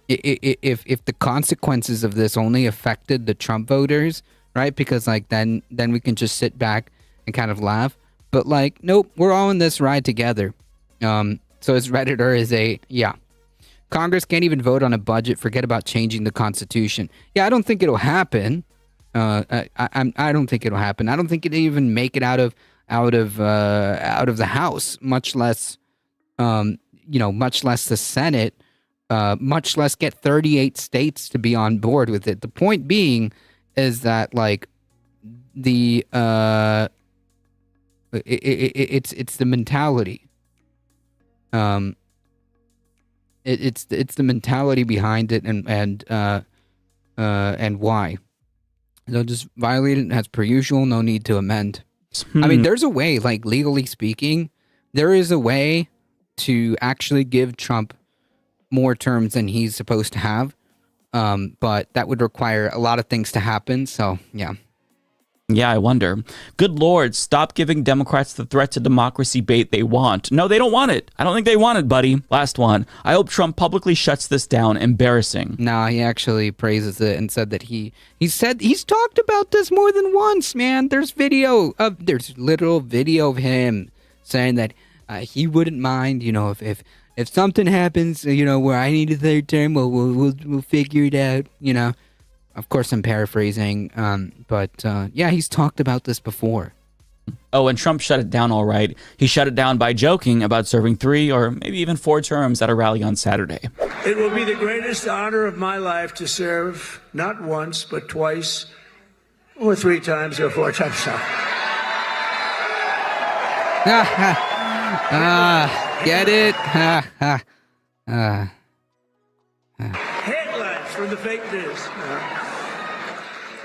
if the consequences of this only affected the Trump voters, right? Because like then we can just sit back and kind of laugh. But like, nope, we're all in this ride together. So his Redditor is Congress can't even vote on a budget. Forget about changing the Constitution. Yeah, I don't think it'll happen. I don't think it'll happen. I don't think it'll even make it out of the House, much less, much less the Senate, much less get 38 states to be on board with it. The point being is that like it's the mentality. It's the mentality behind it and why. They'll just violate it as per usual, no need to amend. I mean, there's a way, like legally speaking, there is a way to actually give Trump more terms than he's supposed to have. But that would require a lot of things to happen. So, yeah. Yeah, I wonder. Good Lord, stop giving Democrats the threat to democracy bait they want. No, they don't want it. I don't think they want it, buddy. Last one. I hope Trump publicly shuts this down. Embarrassing. No, he actually praises it and said that he said he's talked about this more than once, man. There's literal video of him saying that he wouldn't mind, you know, if something happens, you know, where I need a third term, we'll figure it out, you know. Of course, I'm paraphrasing, but yeah, he's talked about this before. Oh, and Trump shut it down all right. He shut it down by joking about serving 3 or maybe even 4 terms at a rally on Saturday. It will be the greatest honor of my life to serve not once, but twice, or 3 times, or 4 times. Get it? Headlines from the fake news.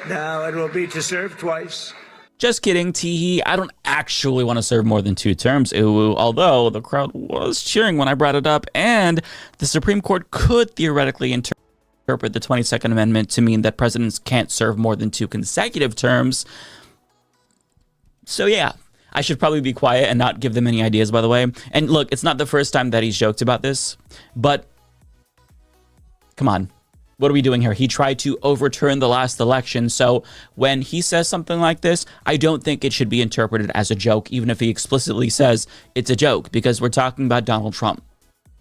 Now it will be to serve twice. Just kidding, Teehee. I don't actually want to serve more than 2 terms, although the crowd was cheering when I brought it up, and the Supreme Court could theoretically interpret the 22nd Amendment to mean that presidents can't serve more than 2 consecutive terms. So yeah, I should probably be quiet and not give them any ideas, by the way. And look, it's not the first time that he's joked about this, but come on. What are we doing here? He tried to overturn the last election. So when he says something like this, I don't think it should be interpreted as a joke, even if he explicitly says it's a joke, because we're talking about Donald Trump.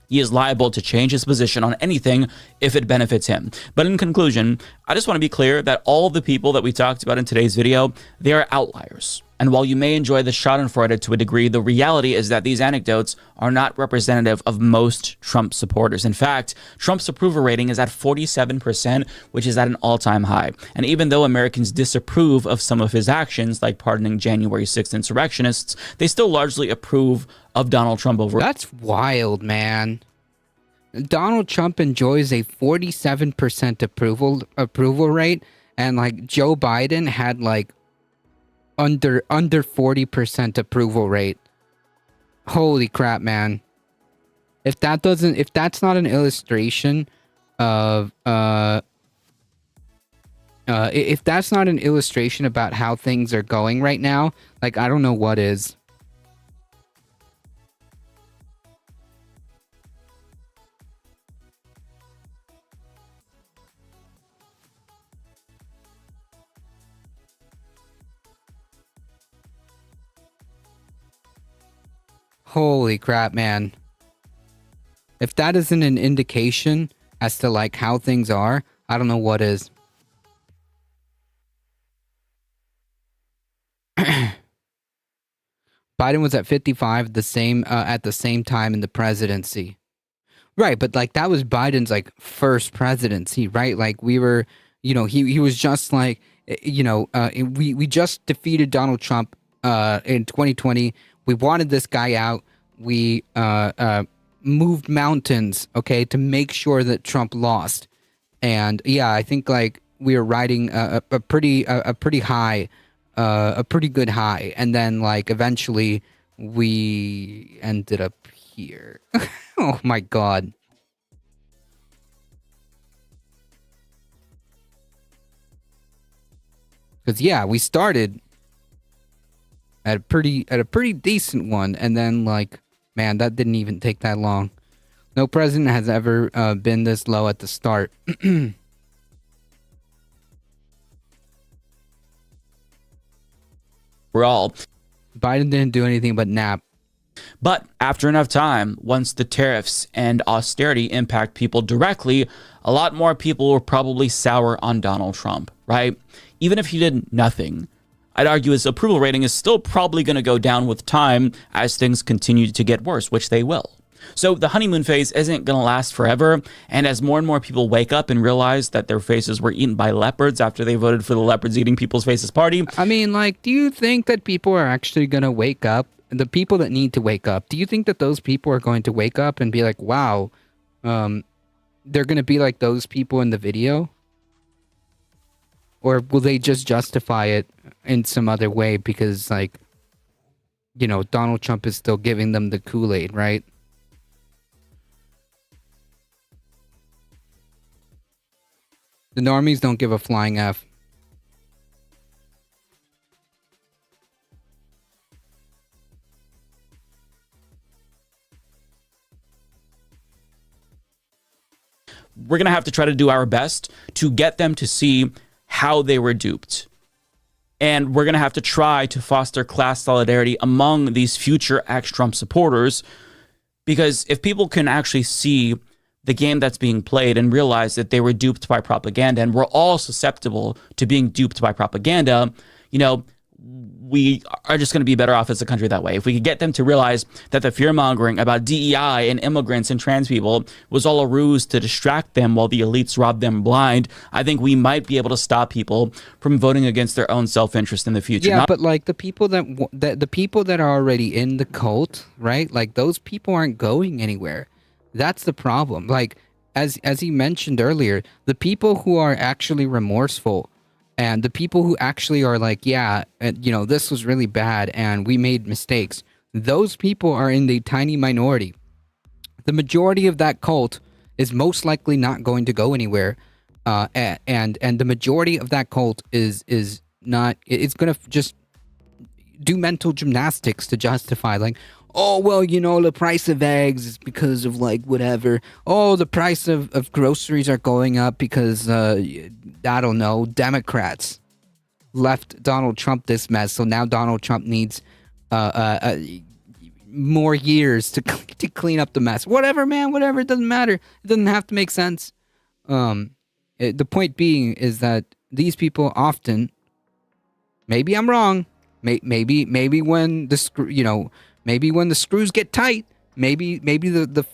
He is liable to change his position on anything if it benefits him. But in conclusion, I just want to be clear that all the people that we talked about in today's video, they are outliers. And while you may enjoy the schadenfreude to a degree, the reality is that these anecdotes are not representative of most Trump supporters. In fact, Trump's approval rating is at 47%, which is at an all-time high. And even though Americans disapprove of some of his actions, like pardoning January 6th insurrectionists, they still largely approve of Donald Trump over. That's wild, man. Donald Trump enjoys a 47% approval rate, and like Joe Biden had like under 40% approval rate. Holy crap, man. If that's not an illustration of if that's not an illustration about how things are going right now, like I don't know what is. Holy crap, man. If that isn't an indication as to like how things are, I don't know what is. Biden was at 55 at the same time in the presidency. Right, but like that was Biden's like first presidency, right? Like we were, you know, he was just like we just defeated Donald Trump in 2020. We wanted this guy out. We moved mountains, okay, to make sure that Trump lost. And yeah, I think like we were riding a pretty high, a pretty good high, and then like eventually we ended up here. Oh my God. Because yeah, we started at a pretty decent one, and then like, man, that didn't even take that long. No president has ever been this low at the start. We're all. Biden didn't do anything but nap. But after enough time, once the tariffs and austerity impact people directly, a lot more people will probably sour on Donald Trump, right? Even if he did nothing. I'd argue his approval rating is still probably going to go down with time as things continue to get worse, which they will. So the honeymoon phase isn't going to last forever, and as more and more people wake up and realize that their faces were eaten by leopards after they voted for the leopards eating people's faces party. I mean, like, do you think that people are actually going to wake up? The people that need to wake up, do you think that those people are going to wake up and be like, wow, they're going to be like those people in the video? Or will they just justify it in some other way because, like, Donald Trump is still giving them the Kool-Aid, right? The normies don't give a flying F. We're going to have to try to do our best to get them to see how they were duped. And we're going to have to try to foster class solidarity among these future ex-Trump supporters. Because if people can actually see the game that's being played and realize that they were duped by propaganda, and we're all susceptible to being duped by propaganda, we are just going to be better off as a country that way. If we could get them to realize that the fear-mongering about DEI and immigrants and trans people was all a ruse to distract them while the elites robbed them blind, I think we might be able to stop people from voting against their own self-interest in the future. Yeah, but like the people that are already in the cult, right? Like those people aren't going anywhere. That's the problem. Like as he mentioned earlier, the people who are actually remorseful and the people who actually are like, yeah, this was really bad and we made mistakes, those people are in the tiny minority. The majority of that cult is most likely not going to go anywhere. And the majority of that cult is not, it's going to just do mental gymnastics to justify, like, oh, well, the price of eggs is because of, like, whatever. Oh, the price of groceries are going up because, I don't know, Democrats left Donald Trump this mess. So now Donald Trump needs more years to clean up the mess. Whatever, man, whatever. It doesn't matter. It doesn't have to make sense. The point being is that these people often, maybe I'm wrong, maybe when the maybe when the screws get tight, maybe the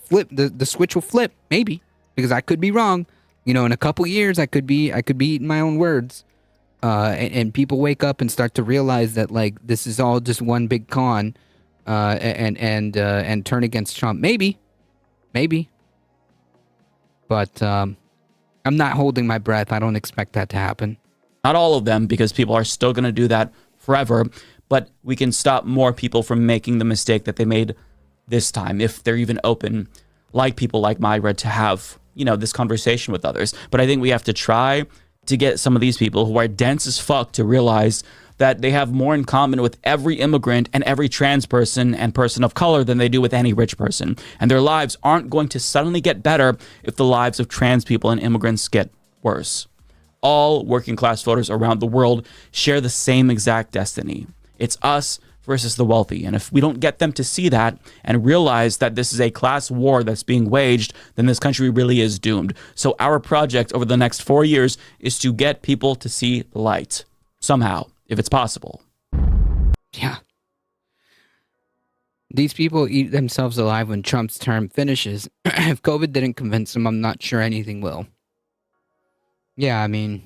switch will flip. Maybe, because I could be wrong. In a couple years, I could be eating my own words. And people wake up and start to realize that like this is all just one big con, and turn against Trump. Maybe, but I'm not holding my breath. I don't expect that to happen. Not all of them, because people are still going to do that forever. But we can stop more people from making the mistake that they made this time if they're even open, like people like Myra, to have, this conversation with others. But I think we have to try to get some of these people who are dense as fuck to realize that they have more in common with every immigrant and every trans person and person of color than they do with any rich person. And their lives aren't going to suddenly get better if the lives of trans people and immigrants get worse. All working class voters around the world share the same exact destiny. It's us versus the wealthy. And if we don't get them to see that and realize that this is a class war that's being waged, then this country really is doomed. So our project over the next 4 years is to get people to see the light somehow, if it's possible. Yeah. These people eat themselves alive when Trump's term finishes. If COVID didn't convince them, I'm not sure anything will. Yeah, I mean,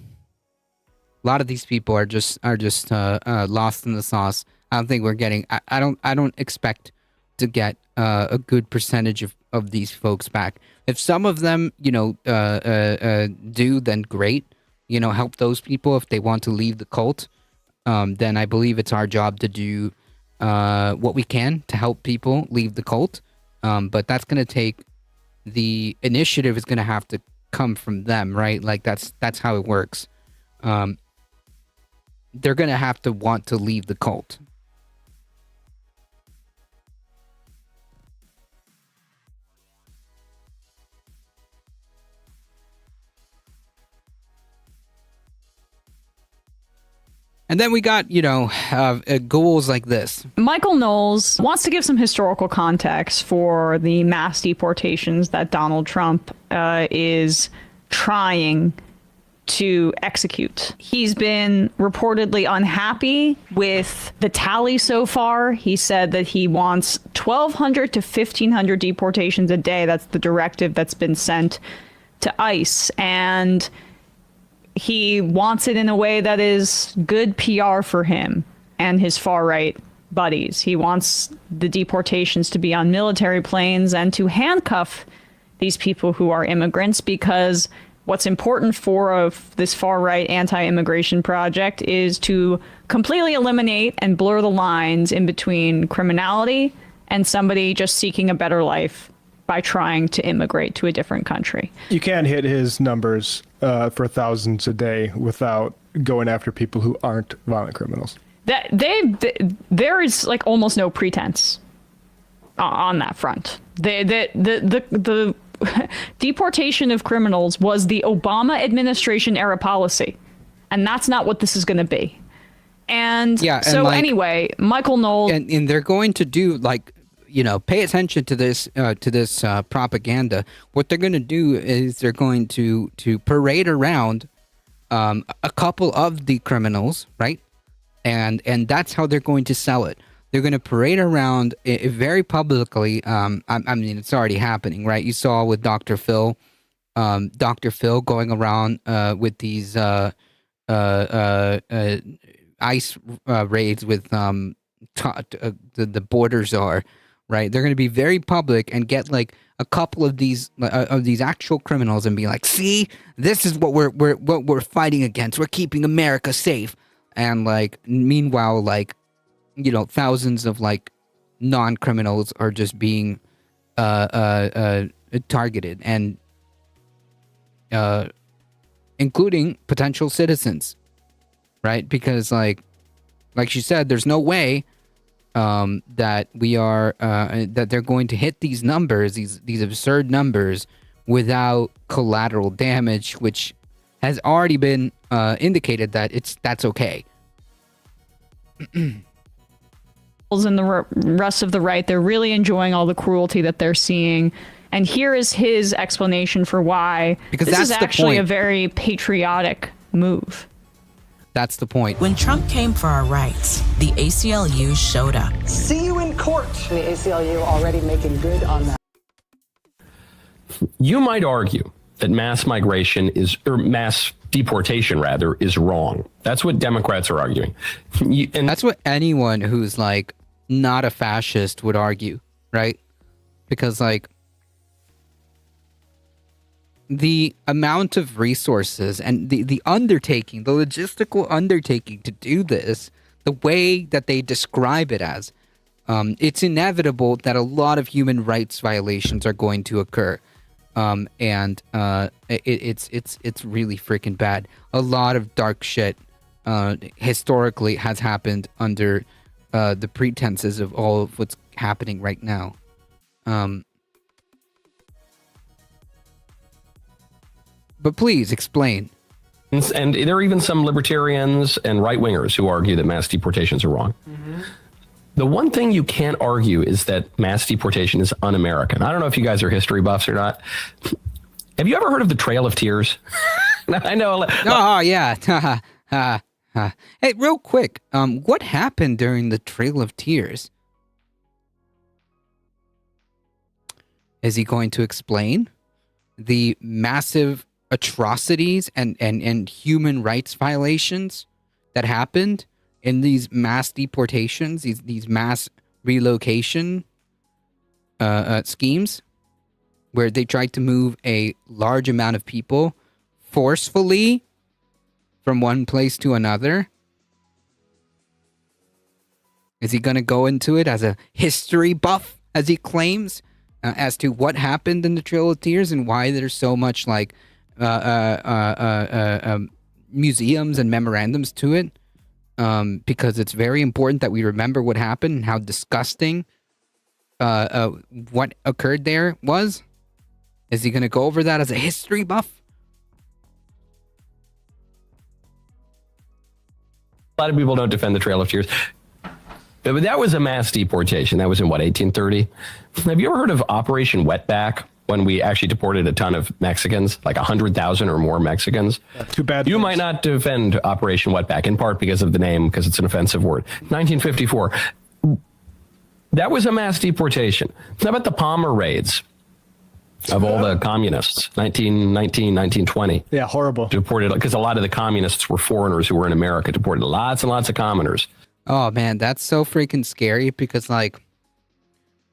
A lot of these people are just lost in the sauce. I don't think we're getting. I don't expect to get a good percentage of these folks back. If some of them, do, then great. Help those people if they want to leave the cult. Then I believe it's our job to do what we can to help people leave the cult. But that's going to take, the initiative is going to have to come from them, right? Like that's how it works. They're going to have to want to leave the cult. And then we got, ghouls like this. Michael Knowles wants to give some historical context for the mass deportations that Donald Trump is trying to execute. He's been reportedly unhappy with the tally so far. He said that he wants 1,200 to 1,500 deportations a day. That's the directive that's been sent to ICE. And he wants it in a way that is good PR for him and his far-right buddies. He wants the deportations to be on military planes and to handcuff these people who are immigrants, because what's important for this far-right anti-immigration project is to completely eliminate and blur the lines in between criminality and somebody just seeking a better life by trying to immigrate to a different country. You can't hit his numbers for thousands a day without going after people who aren't violent criminals. There is like almost no pretense on that front. The deportation of criminals was the Obama administration era policy, and that's not what this is going to be. And anyway, Michael Knowles, and they're going to do pay attention to this propaganda. What they're going to do is they're going to parade around a couple of the criminals, right? And that's how they're going to sell it. They're going to parade around very publicly. I mean, it's already happening, right? You saw with Dr. Phil, going around with these ICE raids with the border czar. Right, they're going to be very public and get like a couple of these actual criminals and be like, "See, this is what we're fighting against. We're keeping America safe." And meanwhile, thousands of non-criminals are just being targeted, and including potential citizens, right? Because like she said, there's no way that we are that they're going to hit these numbers, these absurd numbers, without collateral damage, which has already been indicated that that's okay. And the rest of the right, they're really enjoying all the cruelty that they're seeing. And here is his explanation for why this is actually a very patriotic move. That's the point. When Trump came for our rights, the ACLU showed up. See you in court. The ACLU already making good on that. You might argue that mass migration mass deportation rather, is wrong. That's what Democrats are arguing. And that's what anyone who's not a fascist would argue, right? Because the amount of resources and the undertaking, the logistical undertaking to do this, the way that they describe it as, it's inevitable that a lot of human rights violations are going to occur. It's really freaking bad. A lot of dark shit historically has happened under the pretenses of all of what's happening right now. But please explain. And there are even some libertarians and right-wingers who argue that mass deportations are wrong. Mm-hmm. The one thing you can't argue is that mass deportation is un-American. I don't know if you guys are history buffs or not. Have you ever heard of the Trail of Tears? I know. Oh, yeah. Hey, real quick, what happened during the Trail of Tears? Is he going to explain the massive atrocities and human rights violations that happened in these mass deportations, these mass relocation schemes, where they tried to move a large amount of people forcefully from one place to another? Is he going to go into it as a history buff, as he claims, as to what happened in the Trail of Tears and why there's so much like museums and memorandums to it? Because it's very important that we remember what happened and how disgusting what occurred there was. Is he going to go over that as a history buff? A lot of people don't defend the Trail of Tears. But that was a mass deportation. That was in, what, 1830? Have you ever heard of Operation Wetback, when we actually deported a ton of Mexicans, like 100,000 or more Mexicans? Too bad. You might not defend Operation Wetback, in part because of the name, because it's an offensive word. 1954. That was a mass deportation. How about the Palmer raids of all the communists, 1919, 1920? Yeah, horrible. Deported, because a lot of the communists were foreigners who were in America, deported lots and lots of commoners. Oh man, that's so freaking scary, because like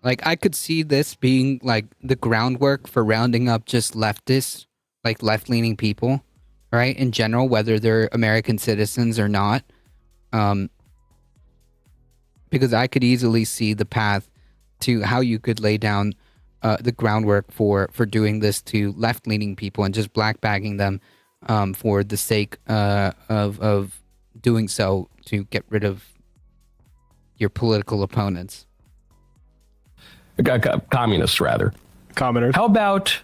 I could see this being like the groundwork for rounding up just leftists, like left-leaning people, right? In general, whether they're American citizens or not. Because I could easily see the path to how you could lay down the groundwork for doing this to left-leaning people and just black-bagging them for the sake of doing so to get rid of your political opponents. Communists, rather. Commoners. How about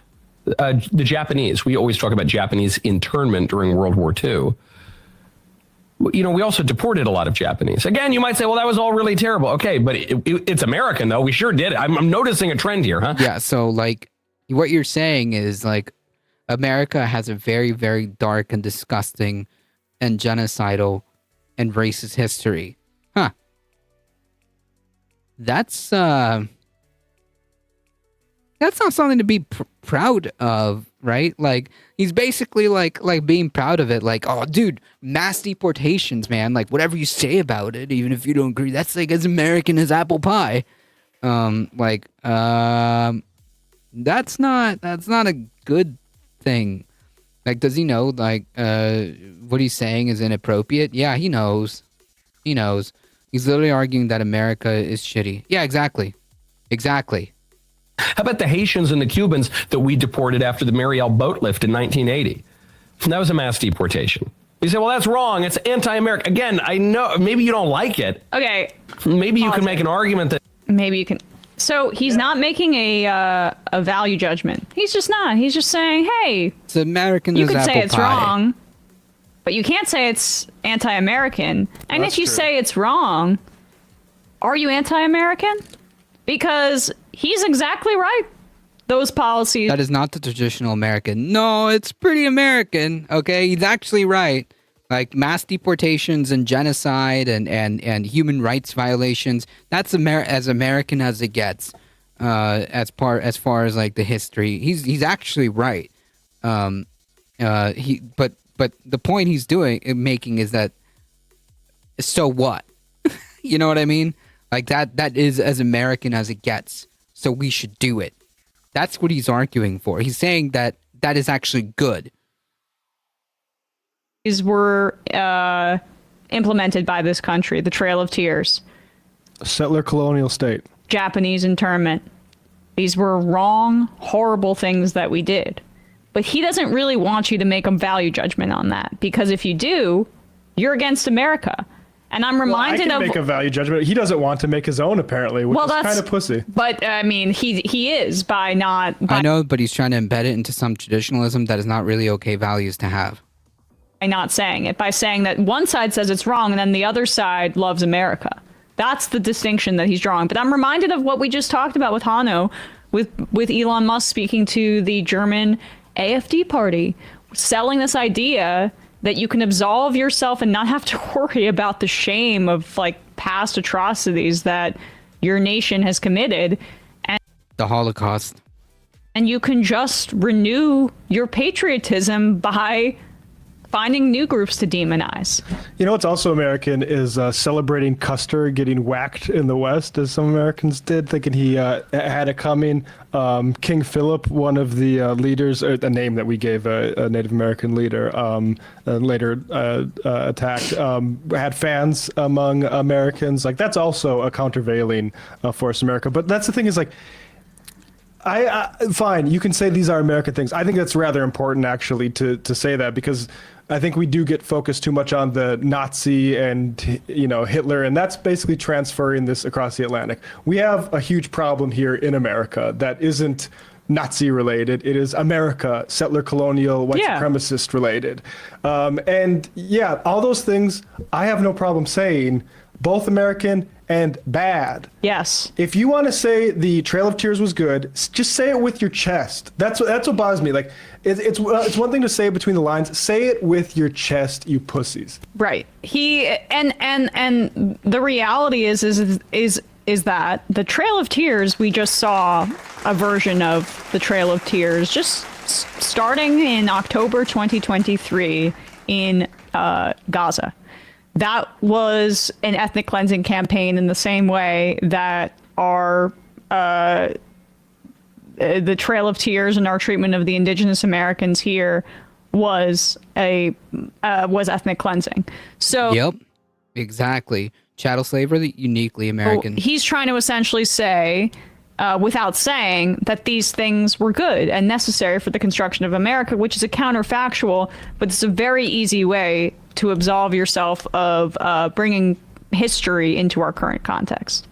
the Japanese? We always talk about Japanese internment during World War II. You know, we also deported a lot of Japanese. Again, you might say, well, that was all really terrible. Okay, but it's American, though. We sure did it. I'm noticing a trend here, huh? Yeah, so, like, what you're saying is, like, America has a very, very dark and disgusting and genocidal and racist history. Huh. That's not something to be proud of, right? Like, he's basically like being proud of it. Like, oh, dude, mass deportations, man. Like, whatever you say about it, even if you don't agree, that's like as American as apple pie. That's not a good thing. Like, does he know, like, what he's saying is inappropriate? Yeah, he knows. He knows. He's literally arguing that America is shitty. Yeah, exactly. Exactly. How about the Haitians and the Cubans that we deported after the Mariel boat lift in 1980? That was a mass deportation. You say, well, that's wrong. It's anti-American. Again, I know maybe you don't like it. Okay. Maybe you can make an argument that... Maybe you can... So he's not making a value judgment. He's just not. He's just saying, hey... It's American you as could apple say it's pie. wrong, but you can't say it's anti-American. And That's if you true. say it's wrong, are you anti-American? Because he's exactly right. Those policies... That is not the traditional American. No, it's pretty American, okay? He's actually right. Like, mass deportations and genocide and human rights violations, that's as American as it gets, as far as, like, the history. He's actually right. But the point he's making is that, so what? You know what I mean? Like, that is as American as it gets, so we should do it. That's what he's arguing for. He's saying that is actually good. These were implemented by this country, the Trail of Tears. Settler colonial state. Japanese internment. These were wrong, horrible things that we did. But he doesn't really want you to make a value judgment on that, because if you do, you're against America. And I'm reminded I can make a value judgment. He doesn't want to make his own, apparently, which is kind of pussy. But, I mean, he is by not... I know, but he's trying to embed it into some traditionalism that is not really okay values to have. By not saying it, by saying that one side says it's wrong and then the other side loves America. That's the distinction that he's drawing. But I'm reminded of what we just talked about with Hanno, with Elon Musk speaking to the German AfD party, selling this idea that you can absolve yourself and not have to worry about the shame of, like, past atrocities that your nation has committed. And the Holocaust. And you can just renew your patriotism by finding new groups to demonize. You know what's also American is celebrating Custer getting whacked in the West, as some Americans did, thinking he had it coming. King Philip, one of the leaders, or a name that we gave a Native American leader, later attacked, had fans among Americans. Like, that's also a countervailing force in America. But that's the thing is, like, fine, you can say these are American things. I think that's rather important, actually, to say that, because I think we do get focused too much on the Nazi and, you know, Hitler, and that's basically transferring this across the Atlantic. We have a huge problem here in America that isn't Nazi related. It is America, settler colonial, white supremacist related. And yeah, all those things, I have no problem saying, both American and bad. Yes. If you want to say the Trail of Tears was good, just say it with your chest. That's what bothers me. Like, it's one thing to say it between the lines. Say it with your chest, you pussies. Right. He and the reality is that the Trail of Tears, we just saw a version of the Trail of Tears just starting in October 2023 in Gaza. That was an ethnic cleansing campaign in the same way that our the Trail of Tears and our treatment of the indigenous Americans here was ethnic cleansing. So yep, exactly. Chattel slavery, uniquely American. He's trying to essentially say, without saying, that these things were good and necessary for the construction of America, which is a counterfactual, but it's a very easy way to absolve yourself of bringing history into our current context.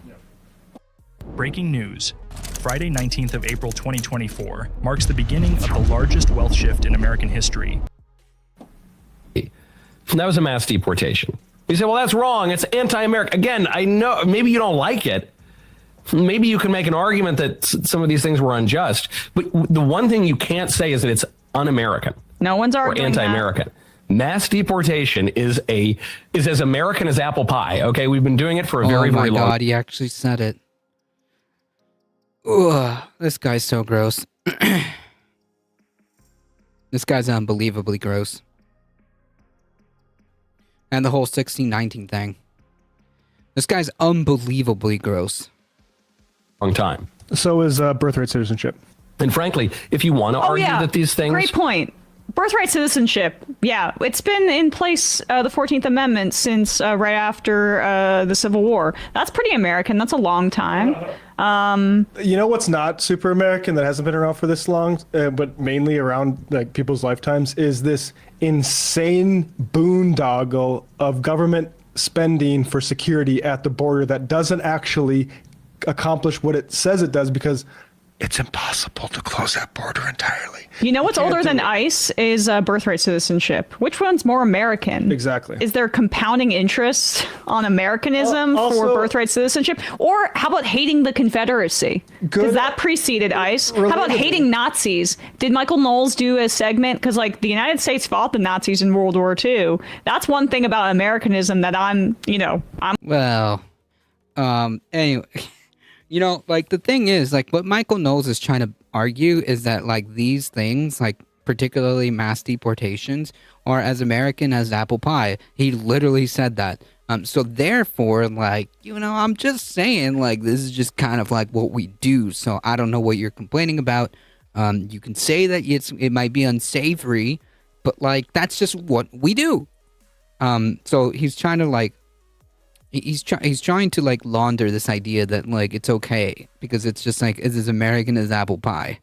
Breaking news. Friday, 19th of April 2024 marks the beginning of the largest wealth shift in American history. That was a mass deportation. You say, well, that's wrong. It's anti-American. Again, I know maybe you don't like it. Maybe you can make an argument that some of these things were unjust. But the one thing you can't say is that it's un-American. No one's arguing or anti-American. Mass deportation is as American as apple pie. Okay, we've been doing it for a very, very long time. Oh my God, he actually said it. Ugh, this guy's so gross. This guy's unbelievably gross. And the whole 1619 thing. This guy's unbelievably gross. Long time. So is birthright citizenship. And frankly, if you want to argue that these things... Great point. Birthright citizenship, yeah, it's been in place, the 14th Amendment, since right after the Civil War. That's pretty American. That's a long time. You know what's not super American that hasn't been around for this long, but mainly around like people's lifetimes, is this insane boondoggle of government spending for security at the border that doesn't actually accomplish what it says it does, because it's impossible to close that border entirely. You know what's older than ICE is birthright citizenship. Which one's more American? Exactly. Is there compounding interest on Americanism for birthright citizenship? Or how about hating the Confederacy? Because that preceded ICE. How about hating Nazis? Did Michael Knowles do a segment? Because like the United States fought the Nazis in World War II. That's one thing about Americanism that I'm. Well, anyway. You know, like, the thing is, like, what Michael Knowles is trying to argue is that, like, these things, like, particularly mass deportations, are as American as apple pie. He literally said that. So, therefore, like, you know, I'm just saying, like, this is just kind of, like, what we do. So, I don't know what you're complaining about. You can say that it might be unsavory, but, like, that's just what we do. So, he's trying to, like, He's trying to like launder this idea that like it's okay because it's just like it's as American as apple pie.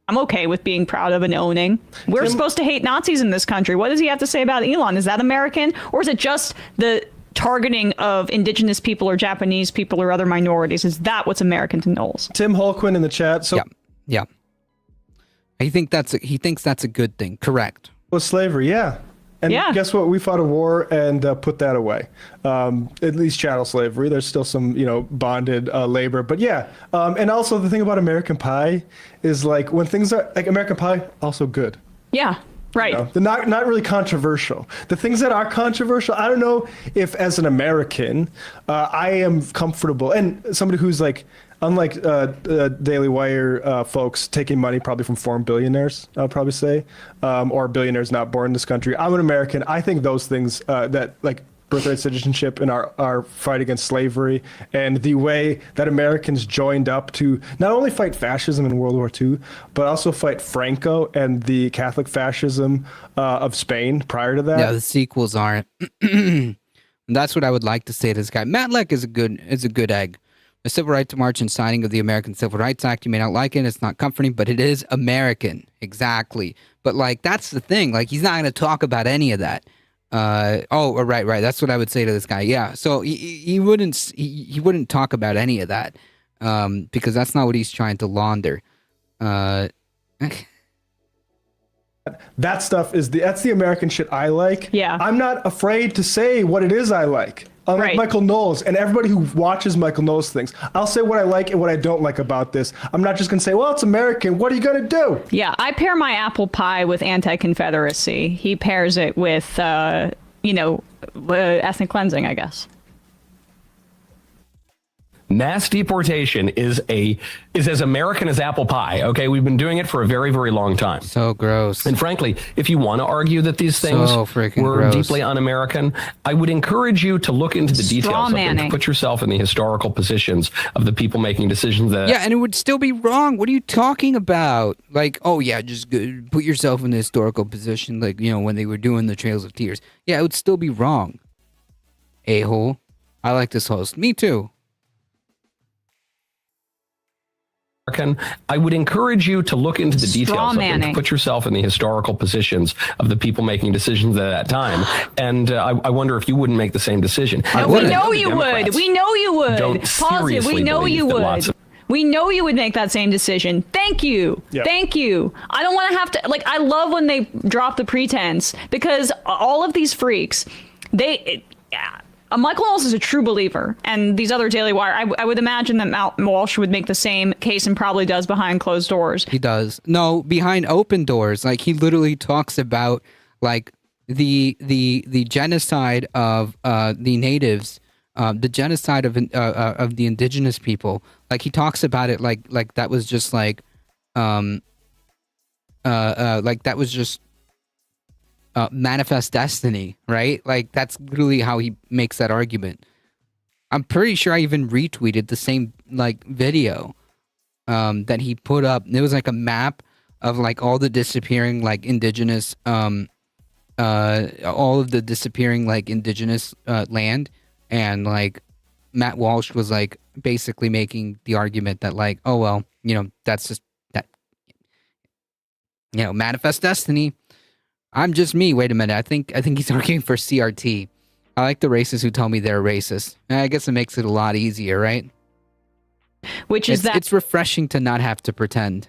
I'm okay with being proud of and owning. We're supposed to hate Nazis in this country. What does he have to say about Elon? Is that American, or is it just the targeting of indigenous people or Japanese people or other minorities? Is that what's American to Knowles? Tim Holquin in the chat. So yeah. He thinks that's a good thing. Correct. With slavery, yeah. And guess what? We fought a war and put that away. At least chattel slavery. There's still some, bonded labor. But yeah. And also the thing about American Pie is like when things are like American Pie, also good. Yeah. Right. They're not really controversial. The things that are controversial, I don't know if as an American, I am comfortable, and somebody who's like, unlike Daily Wire folks taking money probably from foreign billionaires, I'll probably say, or billionaires not born in this country. I'm an American. I think those things that like birthright citizenship and our fight against slavery and the way that Americans joined up to not only fight fascism in World War II, but also fight Franco and the Catholic fascism of Spain prior to that. Yeah, the sequels aren't. That's what I would like to say to this guy. Matlack is a good egg. The Civil Rights March and signing of the American Civil Rights Act, you may not like it, it's not comforting, but it is American. Exactly. But like, that's the thing. Like, he's not going to talk about any of that. Right. That's what I would say to this guy. Yeah. So he wouldn't talk about any of that, because that's not what he's trying to launder. That stuff that's the American shit I like. Yeah. I'm not afraid to say what it is I like. Unlike Michael Knowles and everybody who watches Michael Knowles things, I'll say what I like and what I don't like about this. I'm not just going to say, well, it's American. What are you going to do? Yeah, I pair my apple pie with anti-Confederacy. He pairs it with, ethnic cleansing, I guess. Mass deportation is as American as apple pie. Okay, we've been doing it for a very, very long time. So gross. And frankly, if you want to argue that these things were gross. deeply un-American, I would encourage you to look into the details of it, to put yourself in the historical positions of the people making decisions. That and it would still be wrong. What are you talking about? Like, oh yeah, just put yourself in the historical position, like when they were doing the Trails of Tears. Yeah, it would still be wrong. A-hole. I like this host. Me too. I would encourage you to look into the details of it, to put yourself in the historical positions of the people making decisions at that time. And I wonder if you wouldn't make the same decision. No, we know you would. We know you would. Positive. We know you would. We know you would make that same decision. Thank you. Yep. Thank you. I don't want to have to, I love when they drop the pretense, because all of these freaks, Michael Knowles is a true believer, and these other Daily Wire, I would imagine that Matt Walsh would make the same case and probably does behind closed doors. He does. No, behind open doors. Like, he literally talks about like the genocide of the natives, the genocide of the indigenous people. Like, he talks about it like that was just like that was just manifest destiny, right? Like, that's literally how he makes that argument. I'm pretty sure I even retweeted the same video that he put up. It was like a map of like all the disappearing indigenous all of the disappearing indigenous land, and Matt Walsh was basically making the argument that oh well, that's just that, manifest destiny. I'm just me. Wait a minute. I think he's arguing for CRT. I like the racists who tell me they're racist. I guess it makes it a lot easier, right? It's refreshing to not have to pretend.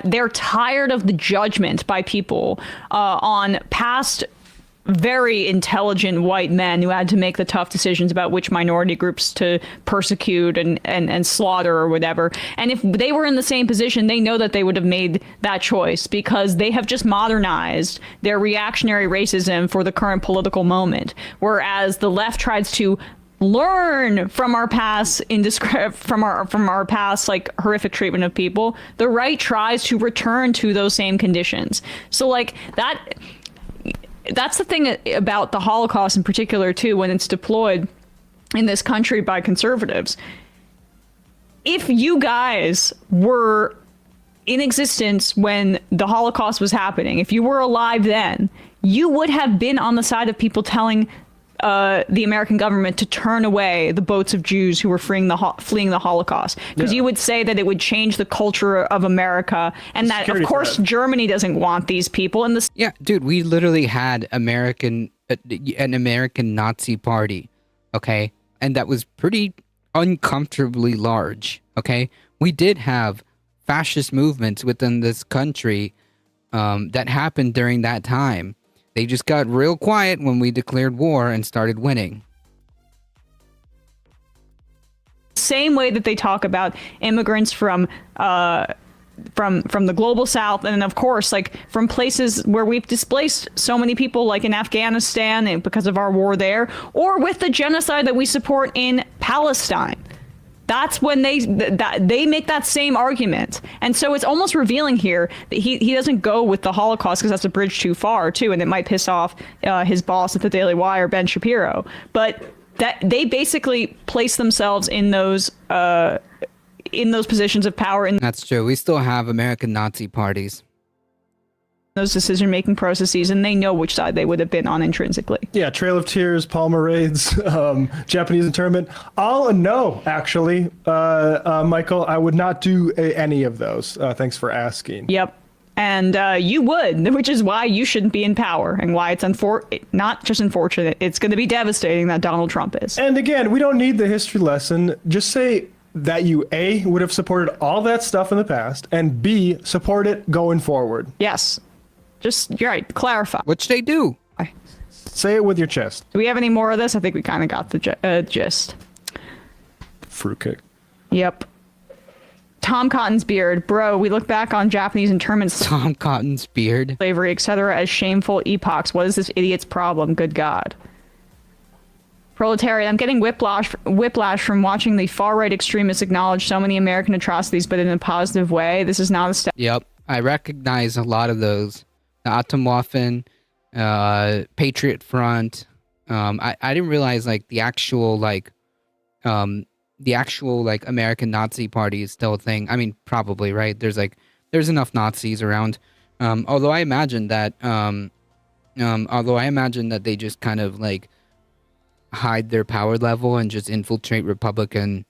They're tired of the judgment by people on past very intelligent white men who had to make the tough decisions about which minority groups to persecute and slaughter or whatever. And if they were in the same position, they know that they would have made that choice, because they have just modernized their reactionary racism for the current political moment. Whereas the left tries to learn from our past from our past horrific treatment of people, the right tries to return to those same conditions. So that's the thing about the Holocaust in particular, too, when it's deployed in this country by conservatives. If you guys were in existence when the Holocaust was happening, if you were alive then, you would have been on the side of people telling the American government to turn away the boats of Jews who were fleeing the Holocaust, because you would say that it would change the culture of America, and that of course Germany doesn't want these people. And dude, we literally had an American Nazi party, okay, and that was pretty uncomfortably large. Okay, we did have fascist movements within this country that happened during that time. They just got real quiet when we declared war and started winning. Same way that they talk about immigrants from from the global south, and of course, like from places where we've displaced so many people, like in Afghanistan and because of our war there, or with the genocide that we support in Palestine. That's when they make that same argument. And so it's almost revealing here that he doesn't go with the Holocaust because that's a bridge too far, too, and it might piss off his boss at the Daily Wire, Ben Shapiro. But that they basically place themselves in those positions of power. That's true. We still have American Nazi parties. Those decision-making processes, and they know which side they would have been on intrinsically. Yeah, Trail of Tears, Palmer Raids, Japanese internment. All a no, actually. Michael, I would not do any of those. Thanks for asking. Yep. And you would, which is why you shouldn't be in power and why it's not just unfortunate, it's going to be devastating that Donald Trump is. And again, we don't need the history lesson. Just say that you, A, would have supported all that stuff in the past, and B, support it going forward. Yes. Just, you're right, clarify. Which they do. Say it with your chest. Do we have any more of this? I think we kind of got the gist. Fruitcake. Yep. Tom Cotton's beard. Bro, we look back on Japanese internments, Tom Cotton's beard, slavery, etc. as shameful epochs. What is this idiot's problem? Good God. Proletariat. I'm getting whiplash from watching the far-right extremists acknowledge so many American atrocities, but in a positive way. This is not a step. Yep. I recognize a lot of those. The Atomwaffen, Patriot Front. I didn't realize like the actual American Nazi Party is still a thing. I mean, probably, right? There's enough Nazis around. Although I imagine that they just kind of like hide their power level and just infiltrate Republican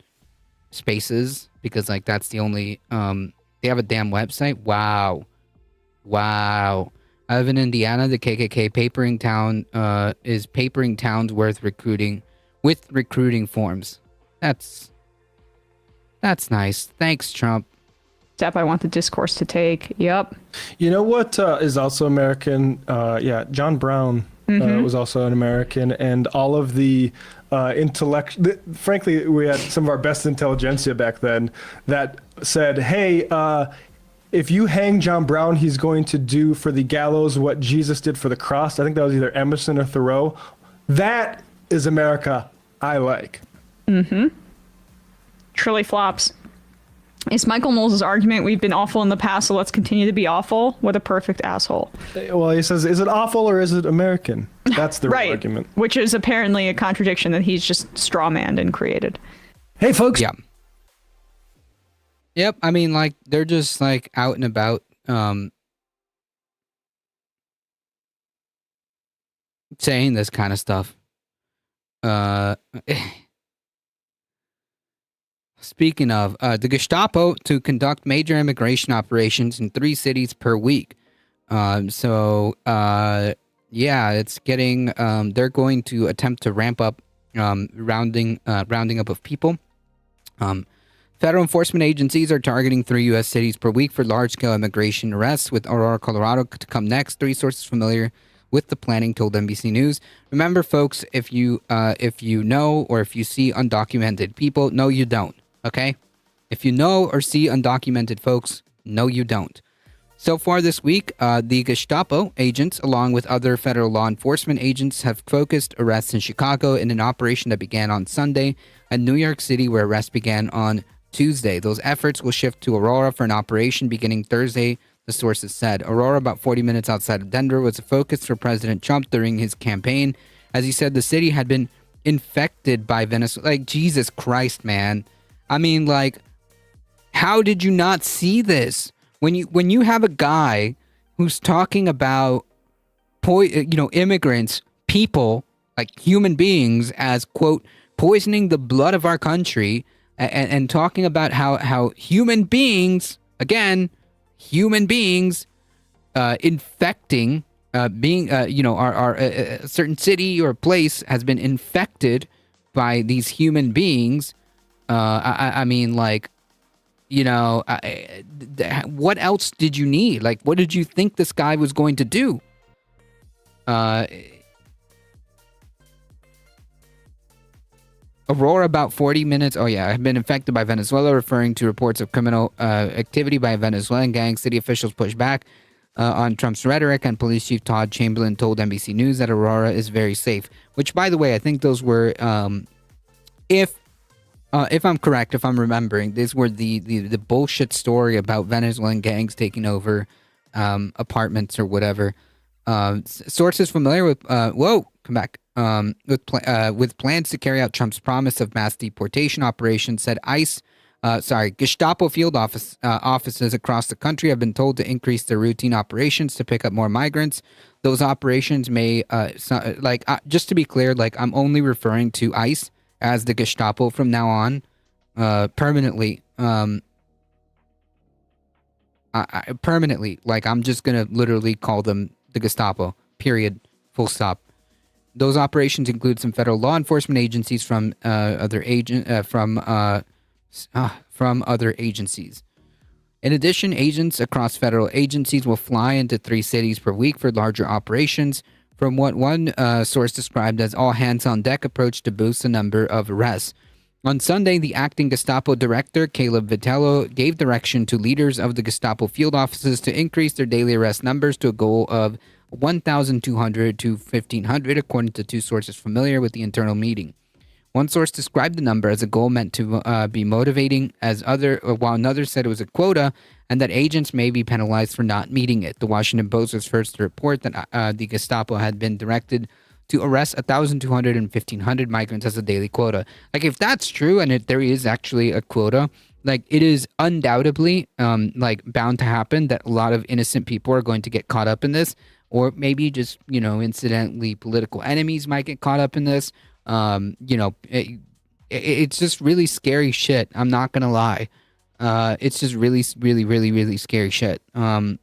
spaces because like that's the only they have a damn website. Wow. I live in Indiana. The KKK papering town is papering towns with recruiting forms. That's nice. Thanks, Trump. Step I want the discourse to take. Yep. You know what is also American? John Brown was also an American, and all of the frankly, we had some of our best intelligentsia back then that said, hey, if you hang John Brown, he's going to do for the gallows what Jesus did for the cross. I think that was either Emerson or Thoreau. That is America I like. Truly flops. It's Michael Knowles' argument, we've been awful in the past, so let's continue to be awful. What a perfect asshole. Well, he says, is it awful or is it American? That's the right, argument. Which is apparently a contradiction that he's just strawmanned and created. Hey, folks. Yeah. Yep. I mean, like, they're just, like, out and about, saying this kind of stuff. Speaking of, the Gestapo to conduct major immigration operations in 3 cities per week. Yeah, it's getting, they're going to attempt to ramp up, rounding up of people. Federal enforcement agencies are targeting 3 U.S. cities per week for large-scale immigration arrests, with Aurora, Colorado to come next. 3 sources familiar with the planning told NBC News. Remember, folks, if you know or if you see undocumented people, no, you don't. Okay? If you know or see undocumented folks, no, you don't. So far this week, the Gestapo agents, along with other federal law enforcement agents, have focused arrests in Chicago in an operation that began on Sunday, and New York City, where arrests began on Tuesday. Those efforts will shift to Aurora for an operation beginning Thursday, the sources said. Aurora, about 40 minutes outside of Denver, was a focus for President Trump during his campaign. As he said, the city had been infected by Venezuela. Like, Jesus Christ, man. I mean, like, how did you not see this? When you have a guy who's talking about, immigrants, people, like human beings, as, quote, poisoning the blood of our country, and talking about how human beings, again, human beings, infecting, a certain city or place has been infected by these human beings. I mean, like, what else did you need? Like, what did you think this guy was going to do? Aurora, about 40 minutes. Oh, yeah, have been infected by Venezuela, referring to reports of criminal activity by Venezuelan gangs. City officials push back on Trump's rhetoric, and Police Chief Todd Chamberlain told NBC News that Aurora is very safe. Which, by the way, I think those were, if I'm correct, if I'm remembering, these were the bullshit story about Venezuelan gangs taking over apartments or whatever. Sources familiar with come back. With plans to carry out Trump's promise of mass deportation operations, said Gestapo field offices across the country have been told to increase their routine operations to pick up more migrants. Those operations may, just to be clear, like I'm only referring to ICE as the Gestapo from now on, permanently. Permanently, like I'm just gonna literally call them the Gestapo. Period. Full stop. Those operations include some federal law enforcement agencies from other agencies. In addition, agents across federal agencies will fly into 3 cities per week for larger operations, from what one source described as all hands on deck approach to boost the number of arrests. On Sunday, the acting Gestapo director, Caleb Vitello, gave direction to leaders of the Gestapo field offices to increase their daily arrest numbers to a goal of 1,200 to 1,500, according to 2 sources familiar with the internal meeting. One source described the number as a goal meant to be motivating, while another said it was a quota and that agents may be penalized for not meeting it. The Washington Post was first to report that the Gestapo had been directed to arrest 1,200 and 1,500 migrants as a daily quota. Like, if that's true, and if there is actually a quota, like, it is undoubtedly bound to happen that a lot of innocent people are going to get caught up in this, or maybe just, incidentally political enemies might get caught up in this. It's just really scary shit. I'm not gonna lie. It's just really, really, really, really scary shit. As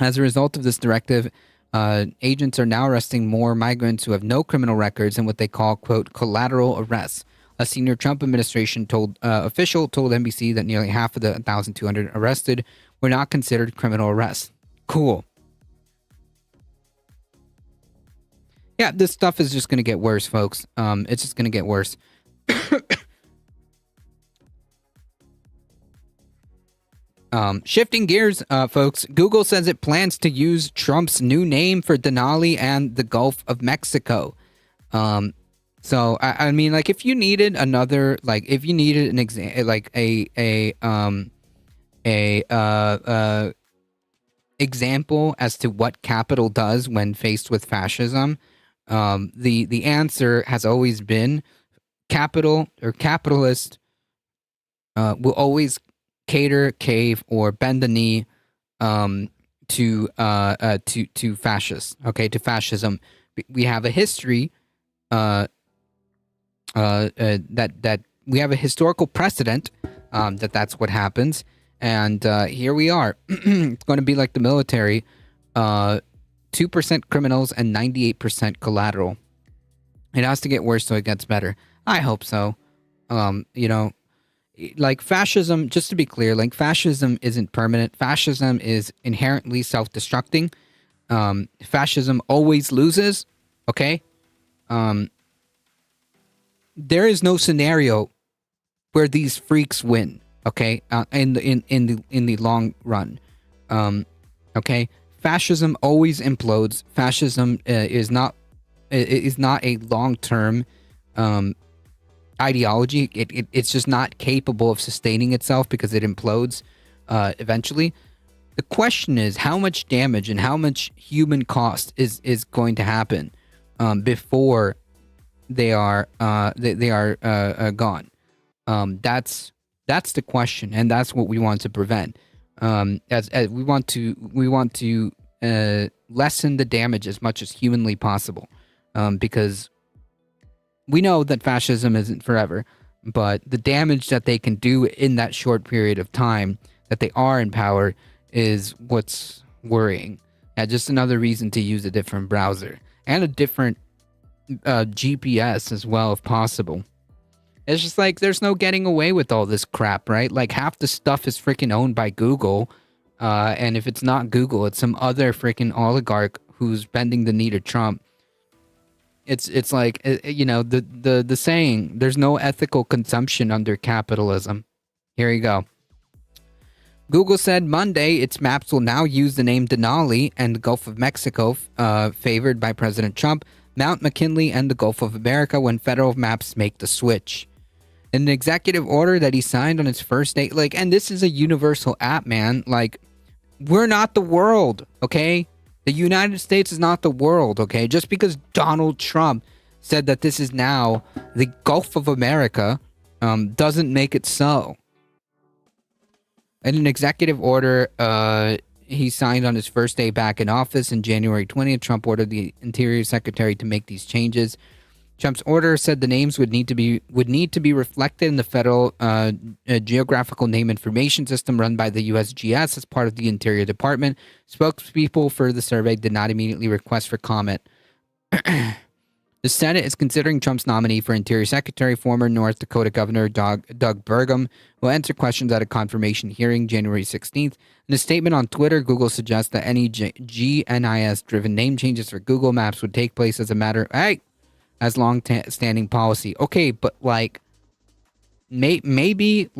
a result of this directive, agents are now arresting more migrants who have no criminal records and what they call, quote, collateral arrests. A senior Trump administration official told NBC that nearly half of the 1,200 arrested were not considered criminal arrests. Cool. Yeah, this stuff is just going to get worse, folks. It's just going to get worse. Shifting gears, folks, Google says it plans to use Trump's new name for Denali and the Gulf of Mexico. So I mean, like, if you needed another, like, if you needed an example, like example as to what capital does when faced with fascism, the answer has always been capital or capitalist will always cater, cave, or bend the knee to fascists. Okay, to fascism. We have a history that we have a historical precedent that's what happens, and here we are. It's going to be like the military. 2% criminals and 98% collateral. It has to get worse so it gets better. I hope so. Like fascism, just to be clear, like fascism isn't permanent. Fascism is inherently self-destructing. Fascism always loses. Okay? There is no scenario where these freaks win. Okay? In the long run. Okay? Fascism always implodes. Fascism is not a long-term ideology. It's just not capable of sustaining itself because it implodes eventually. The question is how much damage and how much human cost is going to happen before they are gone. That's the question, and that's what we want to prevent. As we want to lessen the damage as much as humanly possible, because we know that fascism isn't forever, but the damage that they can do in that short period of time that they are in power is what's worrying. Just another reason to use a different browser and a different GPS as well, if possible. It's just like there's no getting away with all this crap, right? Like half the stuff is freaking owned by Google, and if it's not Google, it's some other freaking oligarch who's bending the knee to Trump. It's like the saying, there's no ethical consumption under capitalism. Here you go. Google said Monday its maps will now use the name Denali and the Gulf of Mexico, favored by President Trump, Mount McKinley, and the Gulf of America when federal maps make the switch. In an executive order that he signed on his first day, and this is a universal app, man. We're not the world, okay? The United States is not the world, okay? Just because Donald Trump said that this is now the Gulf of America, doesn't make it so. In an executive order he signed on his first day back in office in January 20th, Trump ordered the Interior Secretary to make these changes. Trump's order said the names would need to be reflected in the federal geographical name information system run by the USGS as part of the Interior Department. Spokespeople for the survey did not immediately request for comment. The Senate is considering Trump's nominee for Interior Secretary, former North Dakota Governor Doug Burgum, who will answer questions at a confirmation hearing January 16th. In a statement on Twitter, Google suggests that any GNIS-driven name changes for Google Maps would take place as a matter as long-standing policy. Okay, but maybe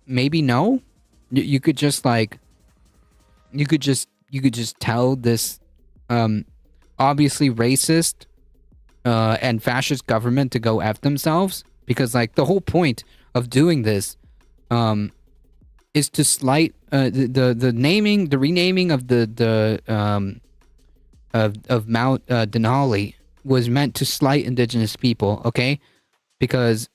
no. You could just tell this obviously racist and fascist government to go F themselves, because the whole point of doing this is to slight the renaming of of Mount Denali was meant to slight indigenous people, okay? Because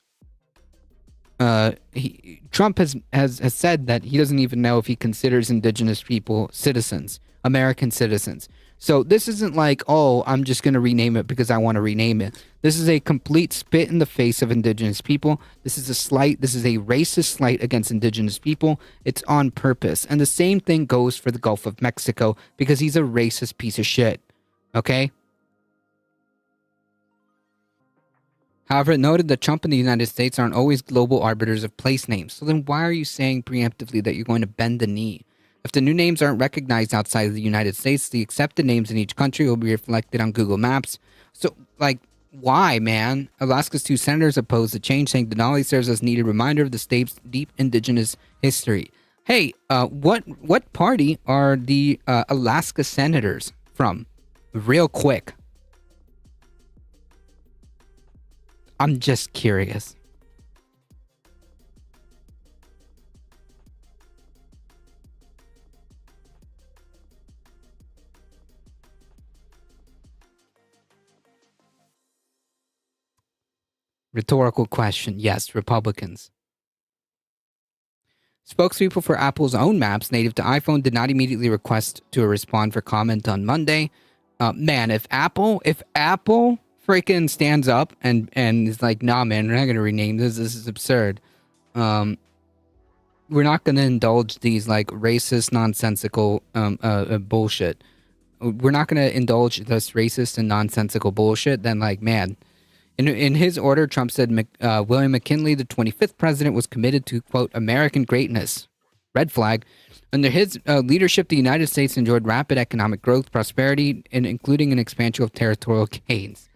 Trump has said that he doesn't even know if he considers indigenous people citizens, American citizens. So this isn't I'm just going to rename it because I want to rename it. This is a complete spit in the face of indigenous people. This is a racist slight against indigenous people. It's on purpose. And the same thing goes for the Gulf of Mexico, because he's a racist piece of shit. Okay? However, it noted that Trump and the United States aren't always global arbiters of place names. So then why are you saying preemptively that you're going to bend the knee? If the new names aren't recognized outside of the United States, the accepted names in each country will be reflected on Google Maps. So, why, man? Alaska's 2 senators opposed the change, saying Denali serves as needed reminder of the state's deep indigenous history. Hey, what party are the Alaska senators from? Real quick. I'm just curious. Rhetorical question. Yes, Republicans. Spokespeople for Apple's own maps native to iPhone did not immediately request to respond for comment on Monday. Man, if Apple freaking stands up and is like, nah, man, we're not going to rename this. This is absurd. We're not going to indulge these racist, nonsensical bullshit. We're not going to indulge this racist and nonsensical bullshit. Then man. In his order, Trump said William McKinley, the 25th president, was committed to, quote, American greatness. Red flag. Under his leadership, the United States enjoyed rapid economic growth, prosperity, and including an expansion of territorial gains.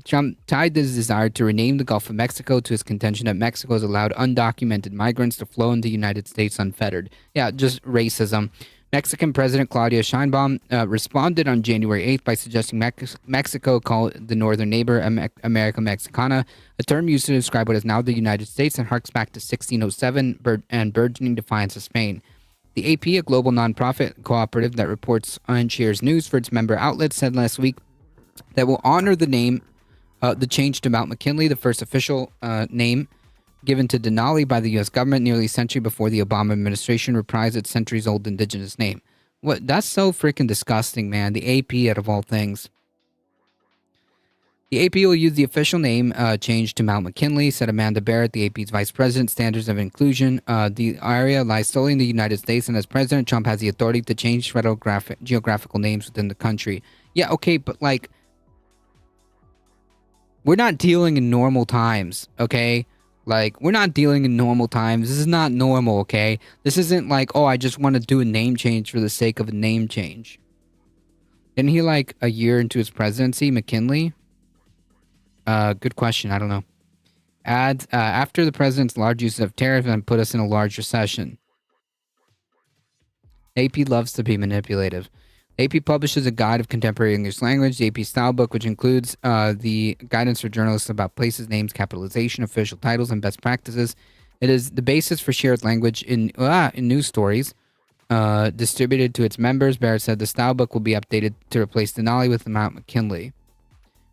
Trump tied this desire to rename the Gulf of Mexico to his contention that Mexico has allowed undocumented migrants to flow into the United States unfettered. Yeah, just racism. Mexican President Claudia Sheinbaum responded on January 8th by suggesting Mexico call the northern neighbor America Mexicana, a term used to describe what is now the United States and harks back to 1607 and burgeoning defiance of Spain. The AP, a global nonprofit cooperative that reports and shares news for its member outlets, said last week that will honor the name, the change to Mount McKinley, the first official name given to Denali by the U.S. government nearly a century before the Obama administration reprised its centuries-old indigenous name. What? That's so freaking disgusting, man. The AP, out of all things. The AP will use the official name change to Mount McKinley, said Amanda Barrett, the AP's vice president, Standards of Inclusion. The area lies solely in the United States, and as President Trump has the authority to change federal geographical names within the country. Yeah, okay, but we're not dealing in normal times, okay? We're not dealing in normal times. This is not normal, okay? This isn't I just want to do a name change for the sake of a name change. Didn't he like a year into his presidency, McKinley? Good question. I don't know. Adds, after the president's large use of tariffs and put us in a large recession. AP loves to be manipulative. AP publishes a guide of contemporary English language, the AP style book, which includes the guidance for journalists about places, names, capitalization, official titles, and best practices. It is the basis for shared language in news stories distributed to its members. Barrett said the style book will be updated to replace Denali with the Mount McKinley.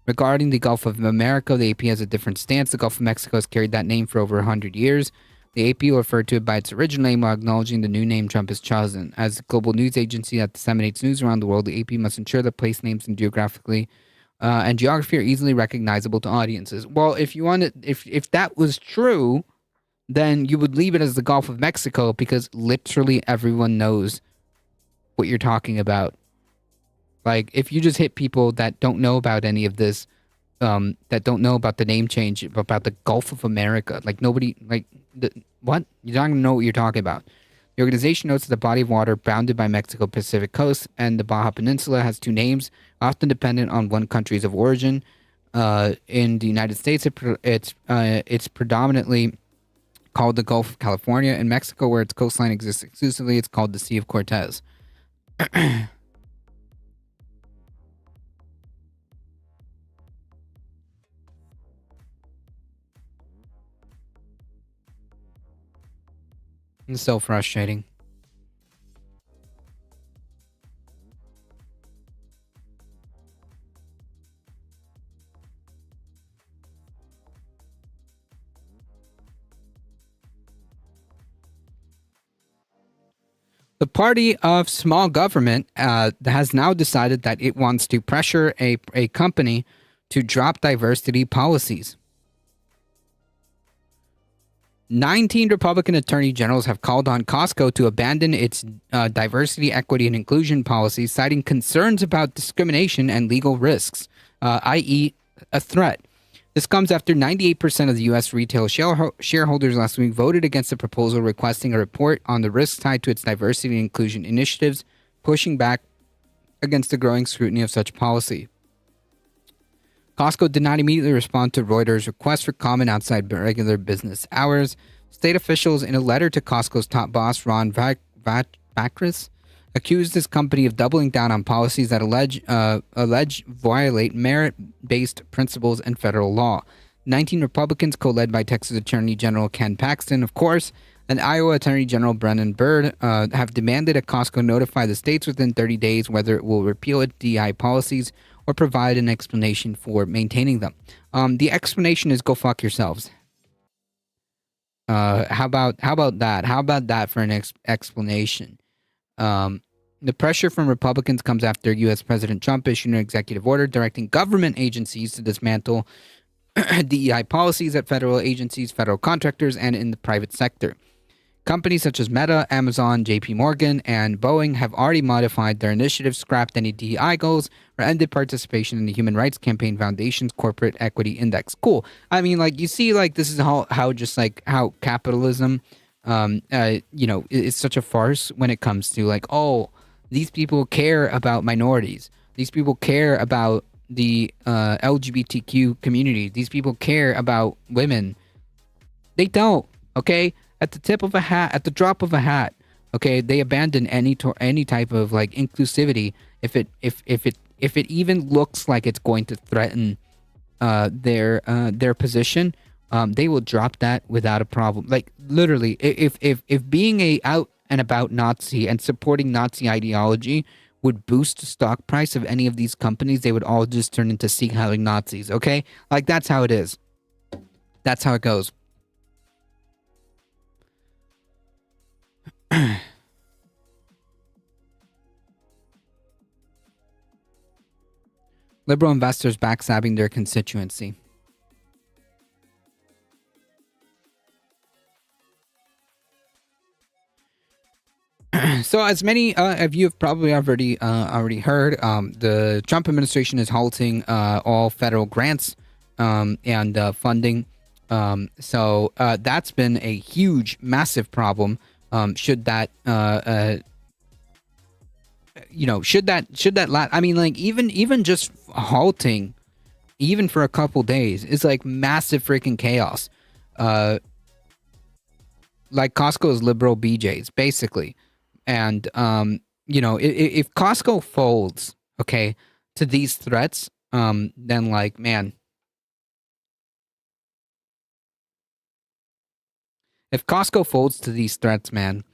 Regarding the Gulf of America, the AP has a different stance. The Gulf of Mexico has carried that name for over 100 years. The AP will refer to it by its original name while acknowledging the new name Trump has chosen. As a global news agency that disseminates news around the world, the AP must ensure that place names and geography are easily recognizable to audiences. Well, if you wanted, if that was true, then you would leave it as the Gulf of Mexico because literally everyone knows what you're talking about. Like, if you just hit people that don't know about any of this, that don't know about the name change, about the Gulf of America, like nobody, like, what? You're not going to know what you're talking about. The organization notes that the body of water bounded by Mexico Pacific coast and the Baja Peninsula has two names, often dependent on one country's of origin. In the United States, it's predominantly called the Gulf of California. In Mexico, where its coastline exists exclusively, it's called the Sea of Cortez. It's so frustrating. The party of small government has now decided that it wants to pressure a company to drop diversity policies. 19 Republican attorney generals have called on Costco to abandon its diversity, equity, and inclusion policies, citing concerns about discrimination and legal risks, i.e., a threat. This comes after 98% of the U.S. retail shareholders last week voted against the proposal requesting a report on the risks tied to its diversity and inclusion initiatives, pushing back against the growing scrutiny of such policy. Costco did not immediately respond to Reuters' request for comment outside regular business hours. State officials, in a letter to Costco's top boss, Ron Vacris, accused this company of doubling down on policies that allege violate merit-based principles and federal law. 19 Republicans, co-led by Texas Attorney General Ken Paxton, of course, and Iowa Attorney General Brennan Byrd, have demanded that Costco notify the states within 30 days whether it will repeal its DEI policies or provide an explanation for maintaining them. The explanation is go fuck yourselves. How about that? How about that for an explanation? The pressure from Republicans comes after U.S. President Trump issued an executive order directing government agencies to dismantle DEI policies at federal agencies, federal contractors, and in the private sector. Companies such as Meta, Amazon, JP Morgan, and Boeing have already modified their initiatives, scrapped any DEI goals, or ended participation in the Human Rights Campaign Foundation's Corporate Equity Index. Cool. I mean, like, you see, like, this is how just, like, how capitalism, is such a farce when it comes to, like, oh, these people care about minorities. These people care about the LGBTQ community. These people care about women. They don't, okay? At the tip of a hat, at the drop of a hat, okay, they abandon any type of like inclusivity if it even looks like it's going to threaten their position. They will drop that without a problem. Like literally, if being a out and about Nazi and supporting Nazi ideology would boost the stock price of any of these companies, they would all just turn into Sieg-Heiling Nazis. Okay, like that's how it is. That's how it goes. Liberal investors backstabbing their constituency. So, as many of you have probably already heard, the Trump administration is halting all federal grants and funding. So that's been a huge, massive problem. Should that should that last? I mean, like even just halting, even for a couple days, is like massive freaking chaos. Like Costco's liberal BJ's basically, and if Costco folds, okay, to these threats, then like, man, if Costco folds to these threats, man.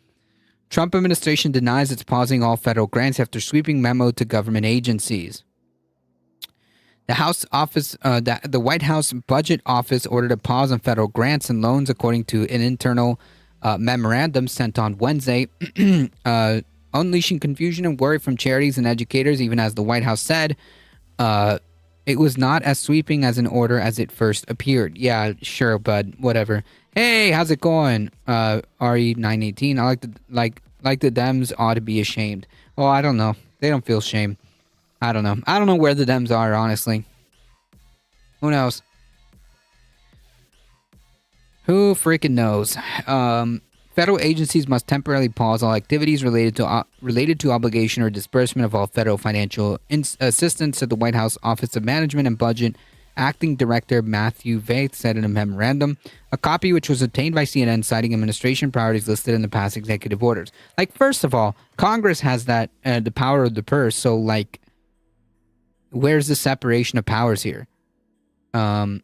Trump administration denies it's pausing all federal grants after sweeping memo to government agencies. The White House Budget Office ordered a pause on federal grants and loans, according to an internal memorandum sent on Wednesday, unleashing confusion and worry from charities and educators. Even as the White House said, it was not as sweeping as an order as it first appeared. Yeah, sure, bud. Whatever. Hey, how's it going? RE918. I like the Dems ought to be ashamed. Oh, I don't know. They don't feel shame. I don't know. I don't know where the Dems are, honestly. Who knows? Who freaking knows? Federal agencies must temporarily pause all activities related to obligation or disbursement of all federal financial assistance, said the White House Office of Management and Budget Acting Director Matthew Vaith said in a memorandum, a copy which was obtained by CNN citing administration priorities listed in the past executive orders. Like, first of all, Congress has that the power of the purse, so like, where's the separation of powers here? The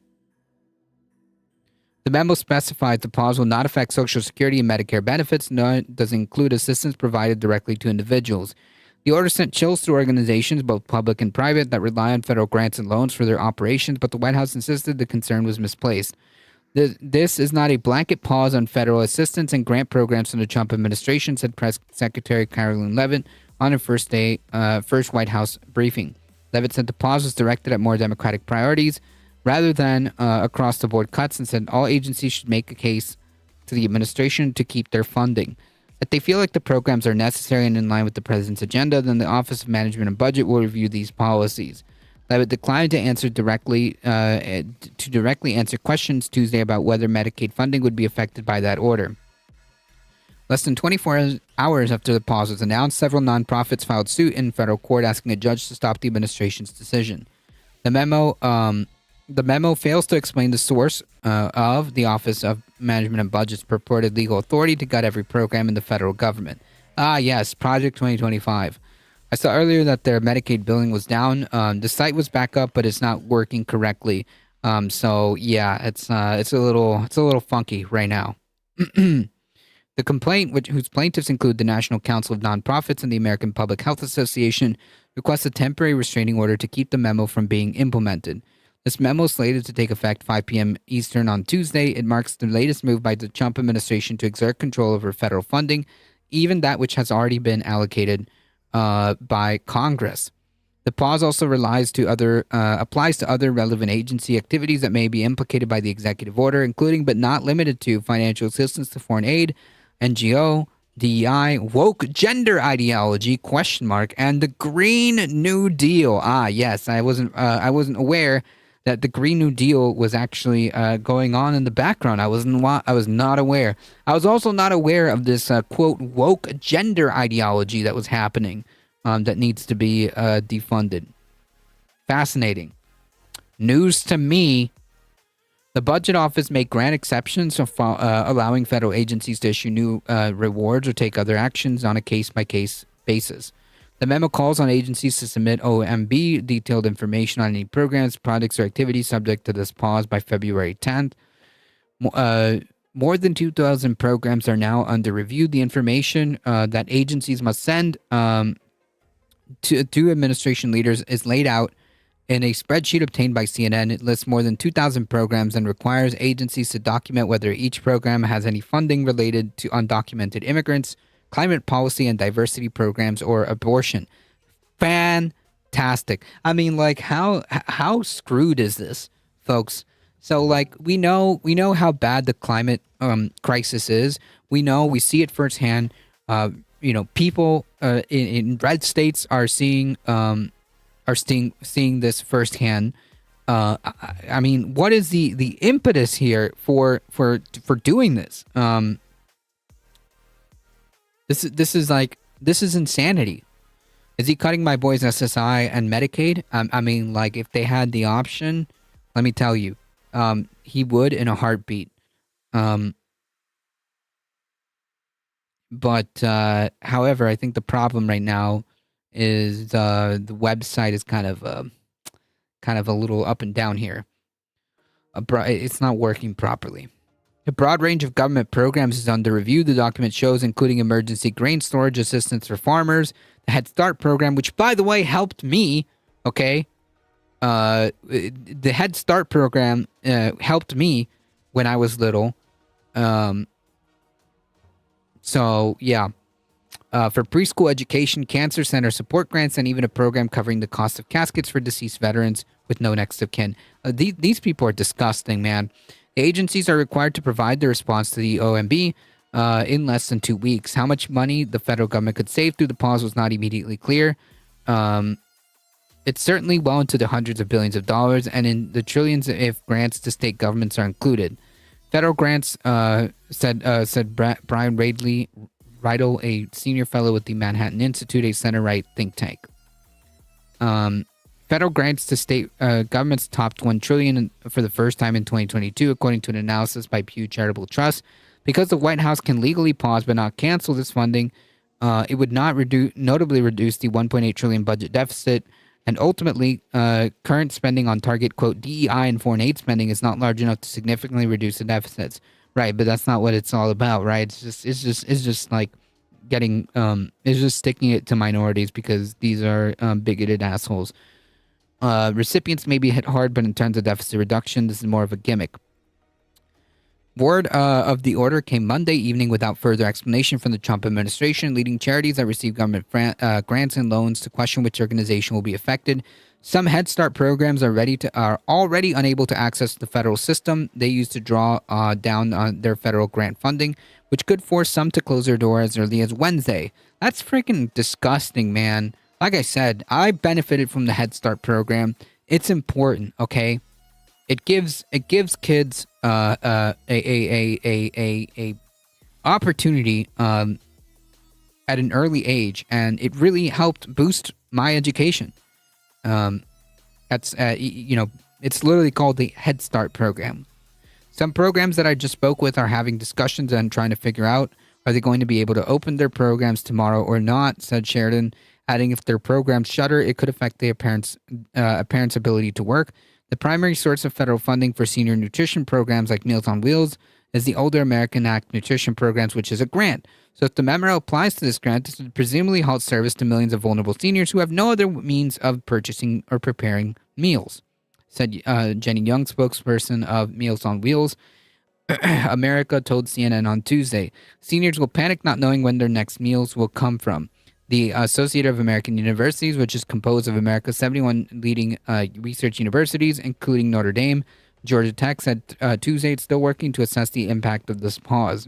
memo specifies the pause will not affect Social Security and Medicare benefits, nor does it include assistance provided directly to individuals. The order sent chills through organizations, both public and private, that rely on federal grants and loans for their operations, but the White House insisted the concern was misplaced. This is not a blanket pause on federal assistance and grant programs from the Trump administration, said Press Secretary Karoline Leavitt on her first White House briefing. Leavitt said the pause was directed at more Democratic priorities rather than across-the-board cuts, and said all agencies should make a case to the administration to keep their funding. If they feel like the programs are necessary and in line with the president's agenda, then the Office of Management and Budget will review these policies. Leavitt declined to answer directly answer questions Tuesday about whether Medicaid funding would be affected by that order. Less than 24 hours after the pause was announced, several nonprofits filed suit in federal court asking a judge to stop the administration's decision. The memo fails to explain the source of the Office of Management and Budget's purported legal authority to gut every program in the federal government. Ah, yes, Project 2025. I saw earlier that their Medicaid billing was down. The site was back up, but it's not working correctly. So yeah, it's a little funky right now. The complaint, whose plaintiffs include the National Council of Nonprofits and the American Public Health Association, requests a temporary restraining order to keep the memo from being implemented. This memo is slated to take effect 5 p.m. Eastern on Tuesday. It marks the latest move by the Trump administration to exert control over federal funding, even that which has already been allocated by Congress. The pause also applies to other relevant agency activities that may be implicated by the executive order, including but not limited to financial assistance to foreign aid, NGO, DEI, woke gender ideology, ? And the Green New Deal. Ah, yes, I wasn't aware that the Green New Deal was actually going on in the background. I was not aware. I was also not aware of this quote woke gender ideology that was happening that needs to be defunded. Fascinating news to me. The Budget Office may grant exceptions, allowing federal agencies to issue new rewards or take other actions on a case-by-case basis. The memo calls on agencies to submit OMB detailed information on any programs, projects, or activities subject to this pause by February 10th. More than 2,000 programs are now under review. The information that agencies must send to administration leaders is laid out in a spreadsheet obtained by CNN. It lists more than 2,000 programs and requires agencies to document whether each program has any funding related to undocumented immigrants, climate policy and diversity programs, or abortion. Fantastic. I mean, like, how screwed is this, folks? So, like, we know how bad the climate crisis is. We see it firsthand. People in red states are seeing this firsthand. I mean, what is the impetus here for doing this? This is insanity. Is he cutting my boys SSI and Medicaid? I mean, like, if they had the option, let me tell you, he would in a heartbeat. But however, I think the problem right now is the website is kind of a little up and down here. It's not working properly. A broad range of government programs is under review, the document shows, including emergency grain storage assistance for farmers, the Head Start program, which, by the way, helped me, okay? The Head Start program helped me when I was little. So, yeah. For preschool education, cancer center support grants, and even a program covering the cost of caskets for deceased veterans with no next of kin. These people are disgusting, man. The agencies are required to provide the response to the OMB in less than 2 weeks. How much money the federal government could save through the pause was not immediately clear. It's certainly well into the hundreds of billions of dollars and in the trillions if grants to state governments are included. Federal grants, said Brian Riedel, a senior fellow with the Manhattan Institute, a center-right think tank. Federal grants to state governments topped $1 trillion for the first time in 2022, according to an analysis by Pew Charitable Trust. Because the White House can legally pause but not cancel this funding, it would not notably reduce the $1.8 trillion budget deficit. And ultimately, current spending on target, quote, DEI and foreign aid spending is not large enough to significantly reduce the deficits. Right, but that's not what it's all about, right? It's just like getting, it's just sticking it to minorities because these are bigoted assholes. Recipients may be hit hard, but in terms of deficit reduction, this is more of a gimmick. Word of the order came Monday evening without further explanation from the Trump administration, leading charities that receive government grants and loans to question which organization will be affected. Some Head Start programs are already unable to access the federal system they use to draw down on their federal grant funding, which could force some to close their door as early as Wednesday. That's freaking disgusting, man. Like I said, I benefited from the Head Start program. It's important, okay? It gives kids a opportunity at an early age, and it really helped boost my education. It's literally called the Head Start program. Some programs that I just spoke with are having discussions and trying to figure out, are they going to be able to open their programs tomorrow or not, said Sheridan, adding if their programs shutter, it could affect a parent's ability to work. The primary source of federal funding for senior nutrition programs like Meals on Wheels is the Older American Act Nutrition Programs, which is a grant. So if the memo applies to this grant, this would presumably halt service to millions of vulnerable seniors who have no other means of purchasing or preparing meals, said Jenny Young, spokesperson of Meals on Wheels. America told CNN on Tuesday, seniors will panic not knowing when their next meals will come from. The Association of American Universities, which is composed of America's 71 leading research universities, including Notre Dame, Georgia Tech, said Tuesday it's still working to assess the impact of this pause.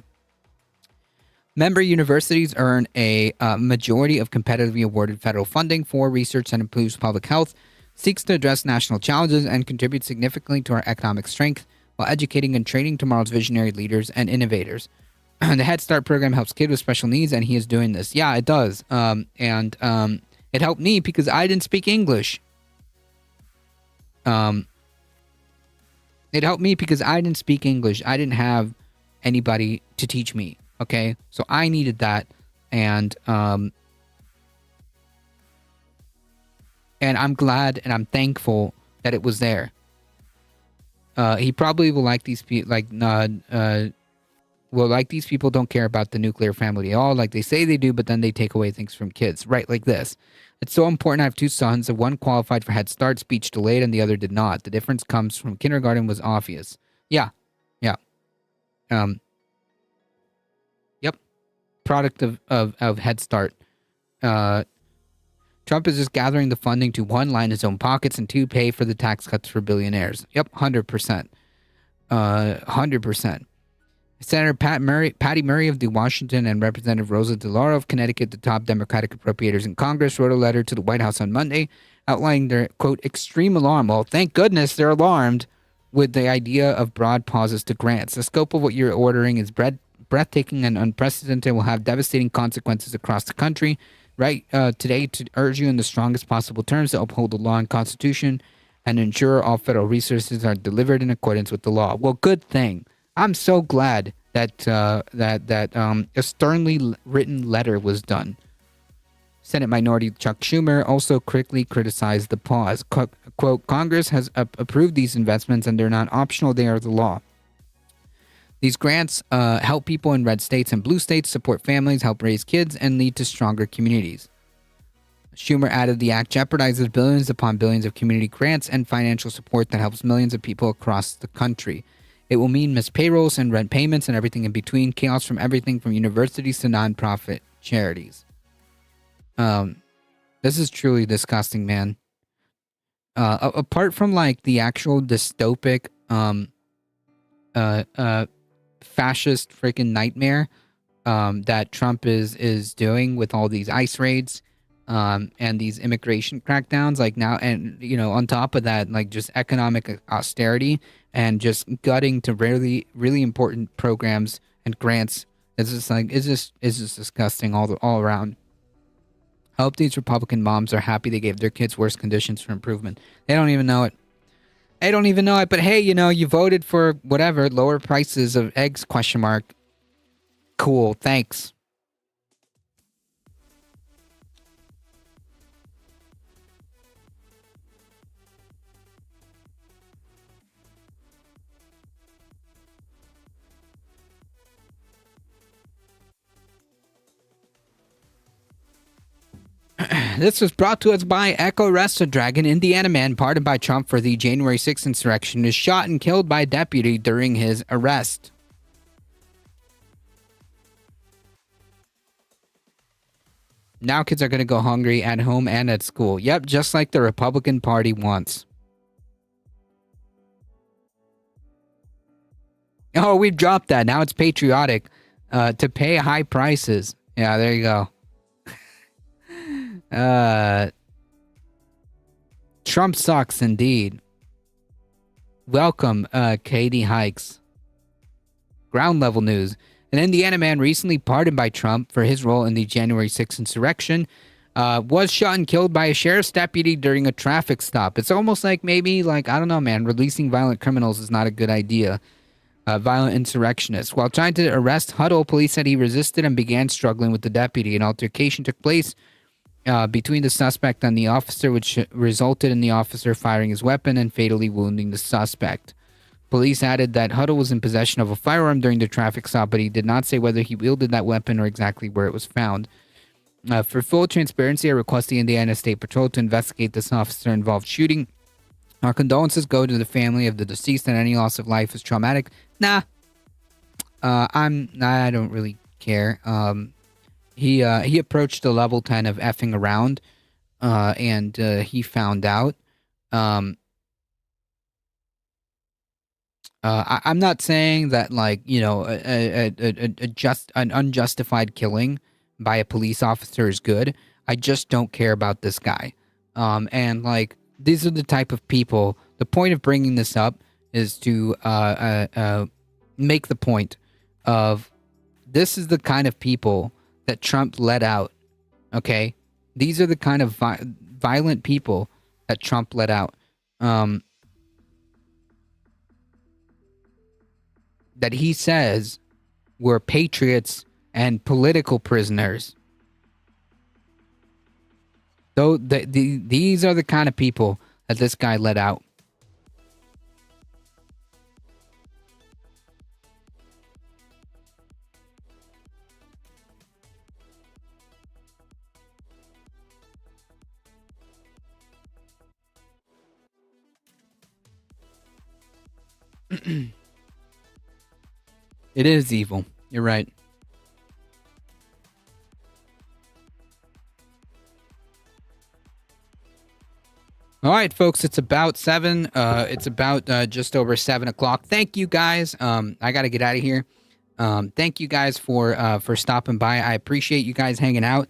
Member universities earn a majority of competitively awarded federal funding for research that improves public health, seeks to address national challenges, and contributes significantly to our economic strength while educating and training tomorrow's visionary leaders and innovators. The Head Start program helps kids with special needs, and he is doing this. Yeah, it does. And it helped me because I didn't speak English. It helped me because I didn't speak English. I didn't have anybody to teach me. Okay, so I needed that, and I'm glad and I'm thankful that it was there. He probably will like these people, these people don't care about the nuclear family at all, like they say they do, but then they take away things from kids, right? Like this. It's so important. I have two sons. The one qualified for Head Start, speech delayed, and the other did not. The difference comes from kindergarten was obvious. Yeah. Yep. Product of Head Start. Trump is just gathering the funding to one, line his own pockets, and two, pay for the tax cuts for billionaires. Yep, 100%. 100%. Senator Patty Murray of the Washington and Representative Rosa DeLauro of Connecticut, the top Democratic appropriators in Congress, wrote a letter to the White House on Monday outlining their, quote, extreme alarm. Well, thank goodness they're alarmed with the idea of broad pauses to grants. The scope of what you're ordering is breathtaking and unprecedented, will have devastating consequences across the country. write today to urge you in the strongest possible terms to uphold the law and Constitution and ensure all federal resources are delivered in accordance with the law. Well, good thing. I'm so glad that a sternly written letter was done. Senate Minority Chuck Schumer also quickly criticized the pause. Quote, Congress has approved these investments and they're not optional, they are the law. These grants help people in red states and blue states, support families, help raise kids, and lead to stronger communities. Schumer added the act jeopardizes billions upon billions of community grants and financial support that helps millions of people across the country. It will mean missed payrolls and rent payments and everything in between, chaos from everything from universities to nonprofit charities. This is truly disgusting, man. Apart from like the actual dystopic, fascist freaking nightmare, that Trump is doing with all these ICE raids, and these immigration crackdowns, like now, and on top of that, like just economic austerity and just gutting to really important programs and grants. It's just disgusting all around. I hope these Republican moms are happy they gave their kids worse conditions for improvement. They don't even know it. But hey, you voted for whatever, lower prices of eggs, ? Cool, thanks. This was brought to us by Echo Rest, a Dragon, Indiana man pardoned by Trump for the January 6th insurrection is shot and killed by a deputy during his arrest. Now kids are going to go hungry at home and at school. Yep, just like the Republican Party wants. Oh, we've dropped that. Now it's patriotic to pay high prices. Yeah, there you go. Trump sucks indeed. Welcome, Katie Hikes. Ground level news. An Indiana man recently pardoned by Trump for his role in the January 6th insurrection was shot and killed by a sheriff's deputy during a traffic stop. It's almost like maybe, I don't know, man, releasing violent criminals is not a good idea. Violent insurrectionists. While trying to arrest Huddle, police said he resisted and began struggling with the deputy. An altercation took place between the suspect and the officer, which resulted in the officer firing his weapon and fatally wounding the suspect. Police added that Huddle was in possession of a firearm during the traffic stop, but he did not say whether he wielded that weapon or exactly where it was found. For full transparency, I request the Indiana State Patrol to investigate this officer-involved shooting. Our condolences go to the family of the deceased, and any loss of life is traumatic. Nah. I don't really care. He approached the level 10 of effing around, and he found out. I'm not saying that, an unjustified killing by a police officer is good. I just don't care about this guy. And these are the type of people. The point of bringing this up is to make the point of this is the kind of people that Trump let out. Okay, these are the kind of violent people that Trump let out. That he says were patriots and political prisoners. So these are the kind of people that this guy let out. It is evil. You're right. All right, folks, it's about 7. It's about just over 7 o'clock. Thank you, guys. I got to get out of here. Thank you guys for stopping by. I appreciate you guys hanging out.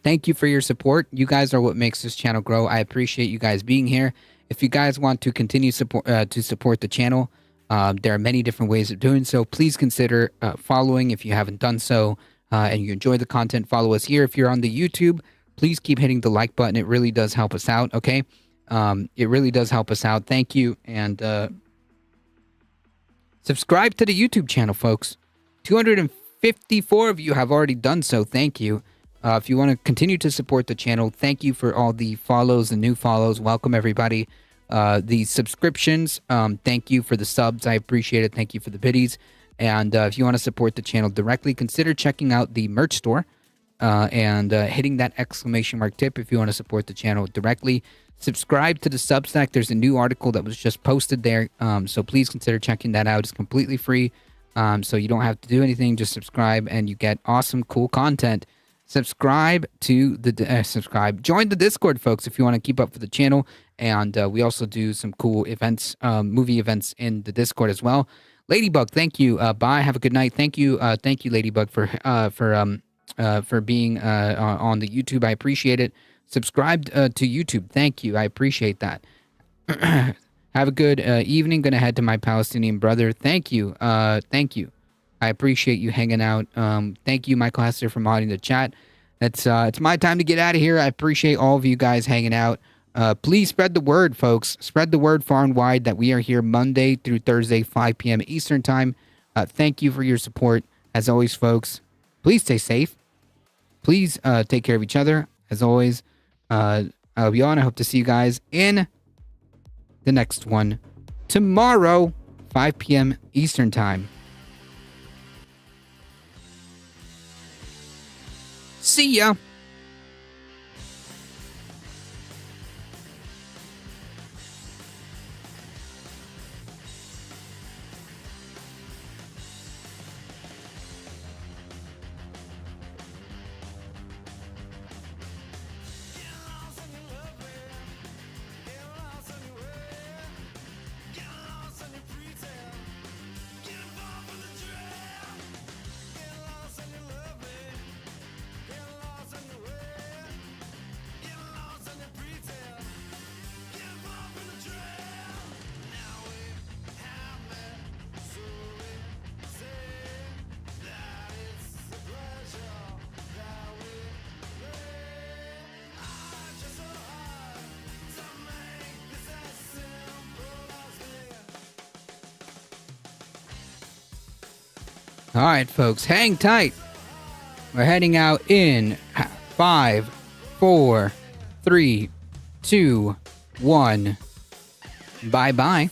Thank you for your support. You guys are what makes this channel grow. I appreciate you guys being here. If you guys want to continue support the channel, there are many different ways of doing so. Please consider following if you haven't done so. and you enjoy the content, follow us here. If you're on the YouTube, please keep hitting the like button. It really does help us out, okay? It really does help us out. Thank you. And subscribe to the YouTube channel, folks. 254 of you have already done so. Thank you. If you want to continue to support the channel, thank you for all the follows and new follows. Welcome, everybody. The subscriptions, thank you for the subs. I appreciate it. Thank you for the biddies. And if you want to support the channel directly, consider checking out the merch store and hitting that exclamation mark tip if you want to support the channel directly. Subscribe to the Substack. There's a new article that was just posted there, so please consider checking that out. It's completely free, so you don't have to do anything. Just subscribe, and you get awesome, cool content. Subscribe to the join the Discord, folks, if you want to keep up with the channel. And we also do some cool events, movie events in the Discord as well. Ladybug, thank you. Bye. Have a good night. Thank you, Ladybug, for being on the YouTube. I appreciate it. Subscribe to YouTube. Thank you. I appreciate that. Have a good evening. Gonna head to my Palestinian brother. Thank you. Thank you. I appreciate you hanging out. Thank you, Michael Hester, for modding the chat. It's my time to get out of here. I appreciate all of you guys hanging out. Please spread the word, folks. Spread the word far and wide that we are here Monday through Thursday, 5 p.m. Eastern Time. Thank you for your support. As always, folks, please stay safe. Please take care of each other. As always, I'll be on. I hope to see you guys in the next one tomorrow, 5 p.m. Eastern Time. See ya. All right, folks, hang tight. We're heading out in 5, 4, 3, 2, 1. Bye-bye.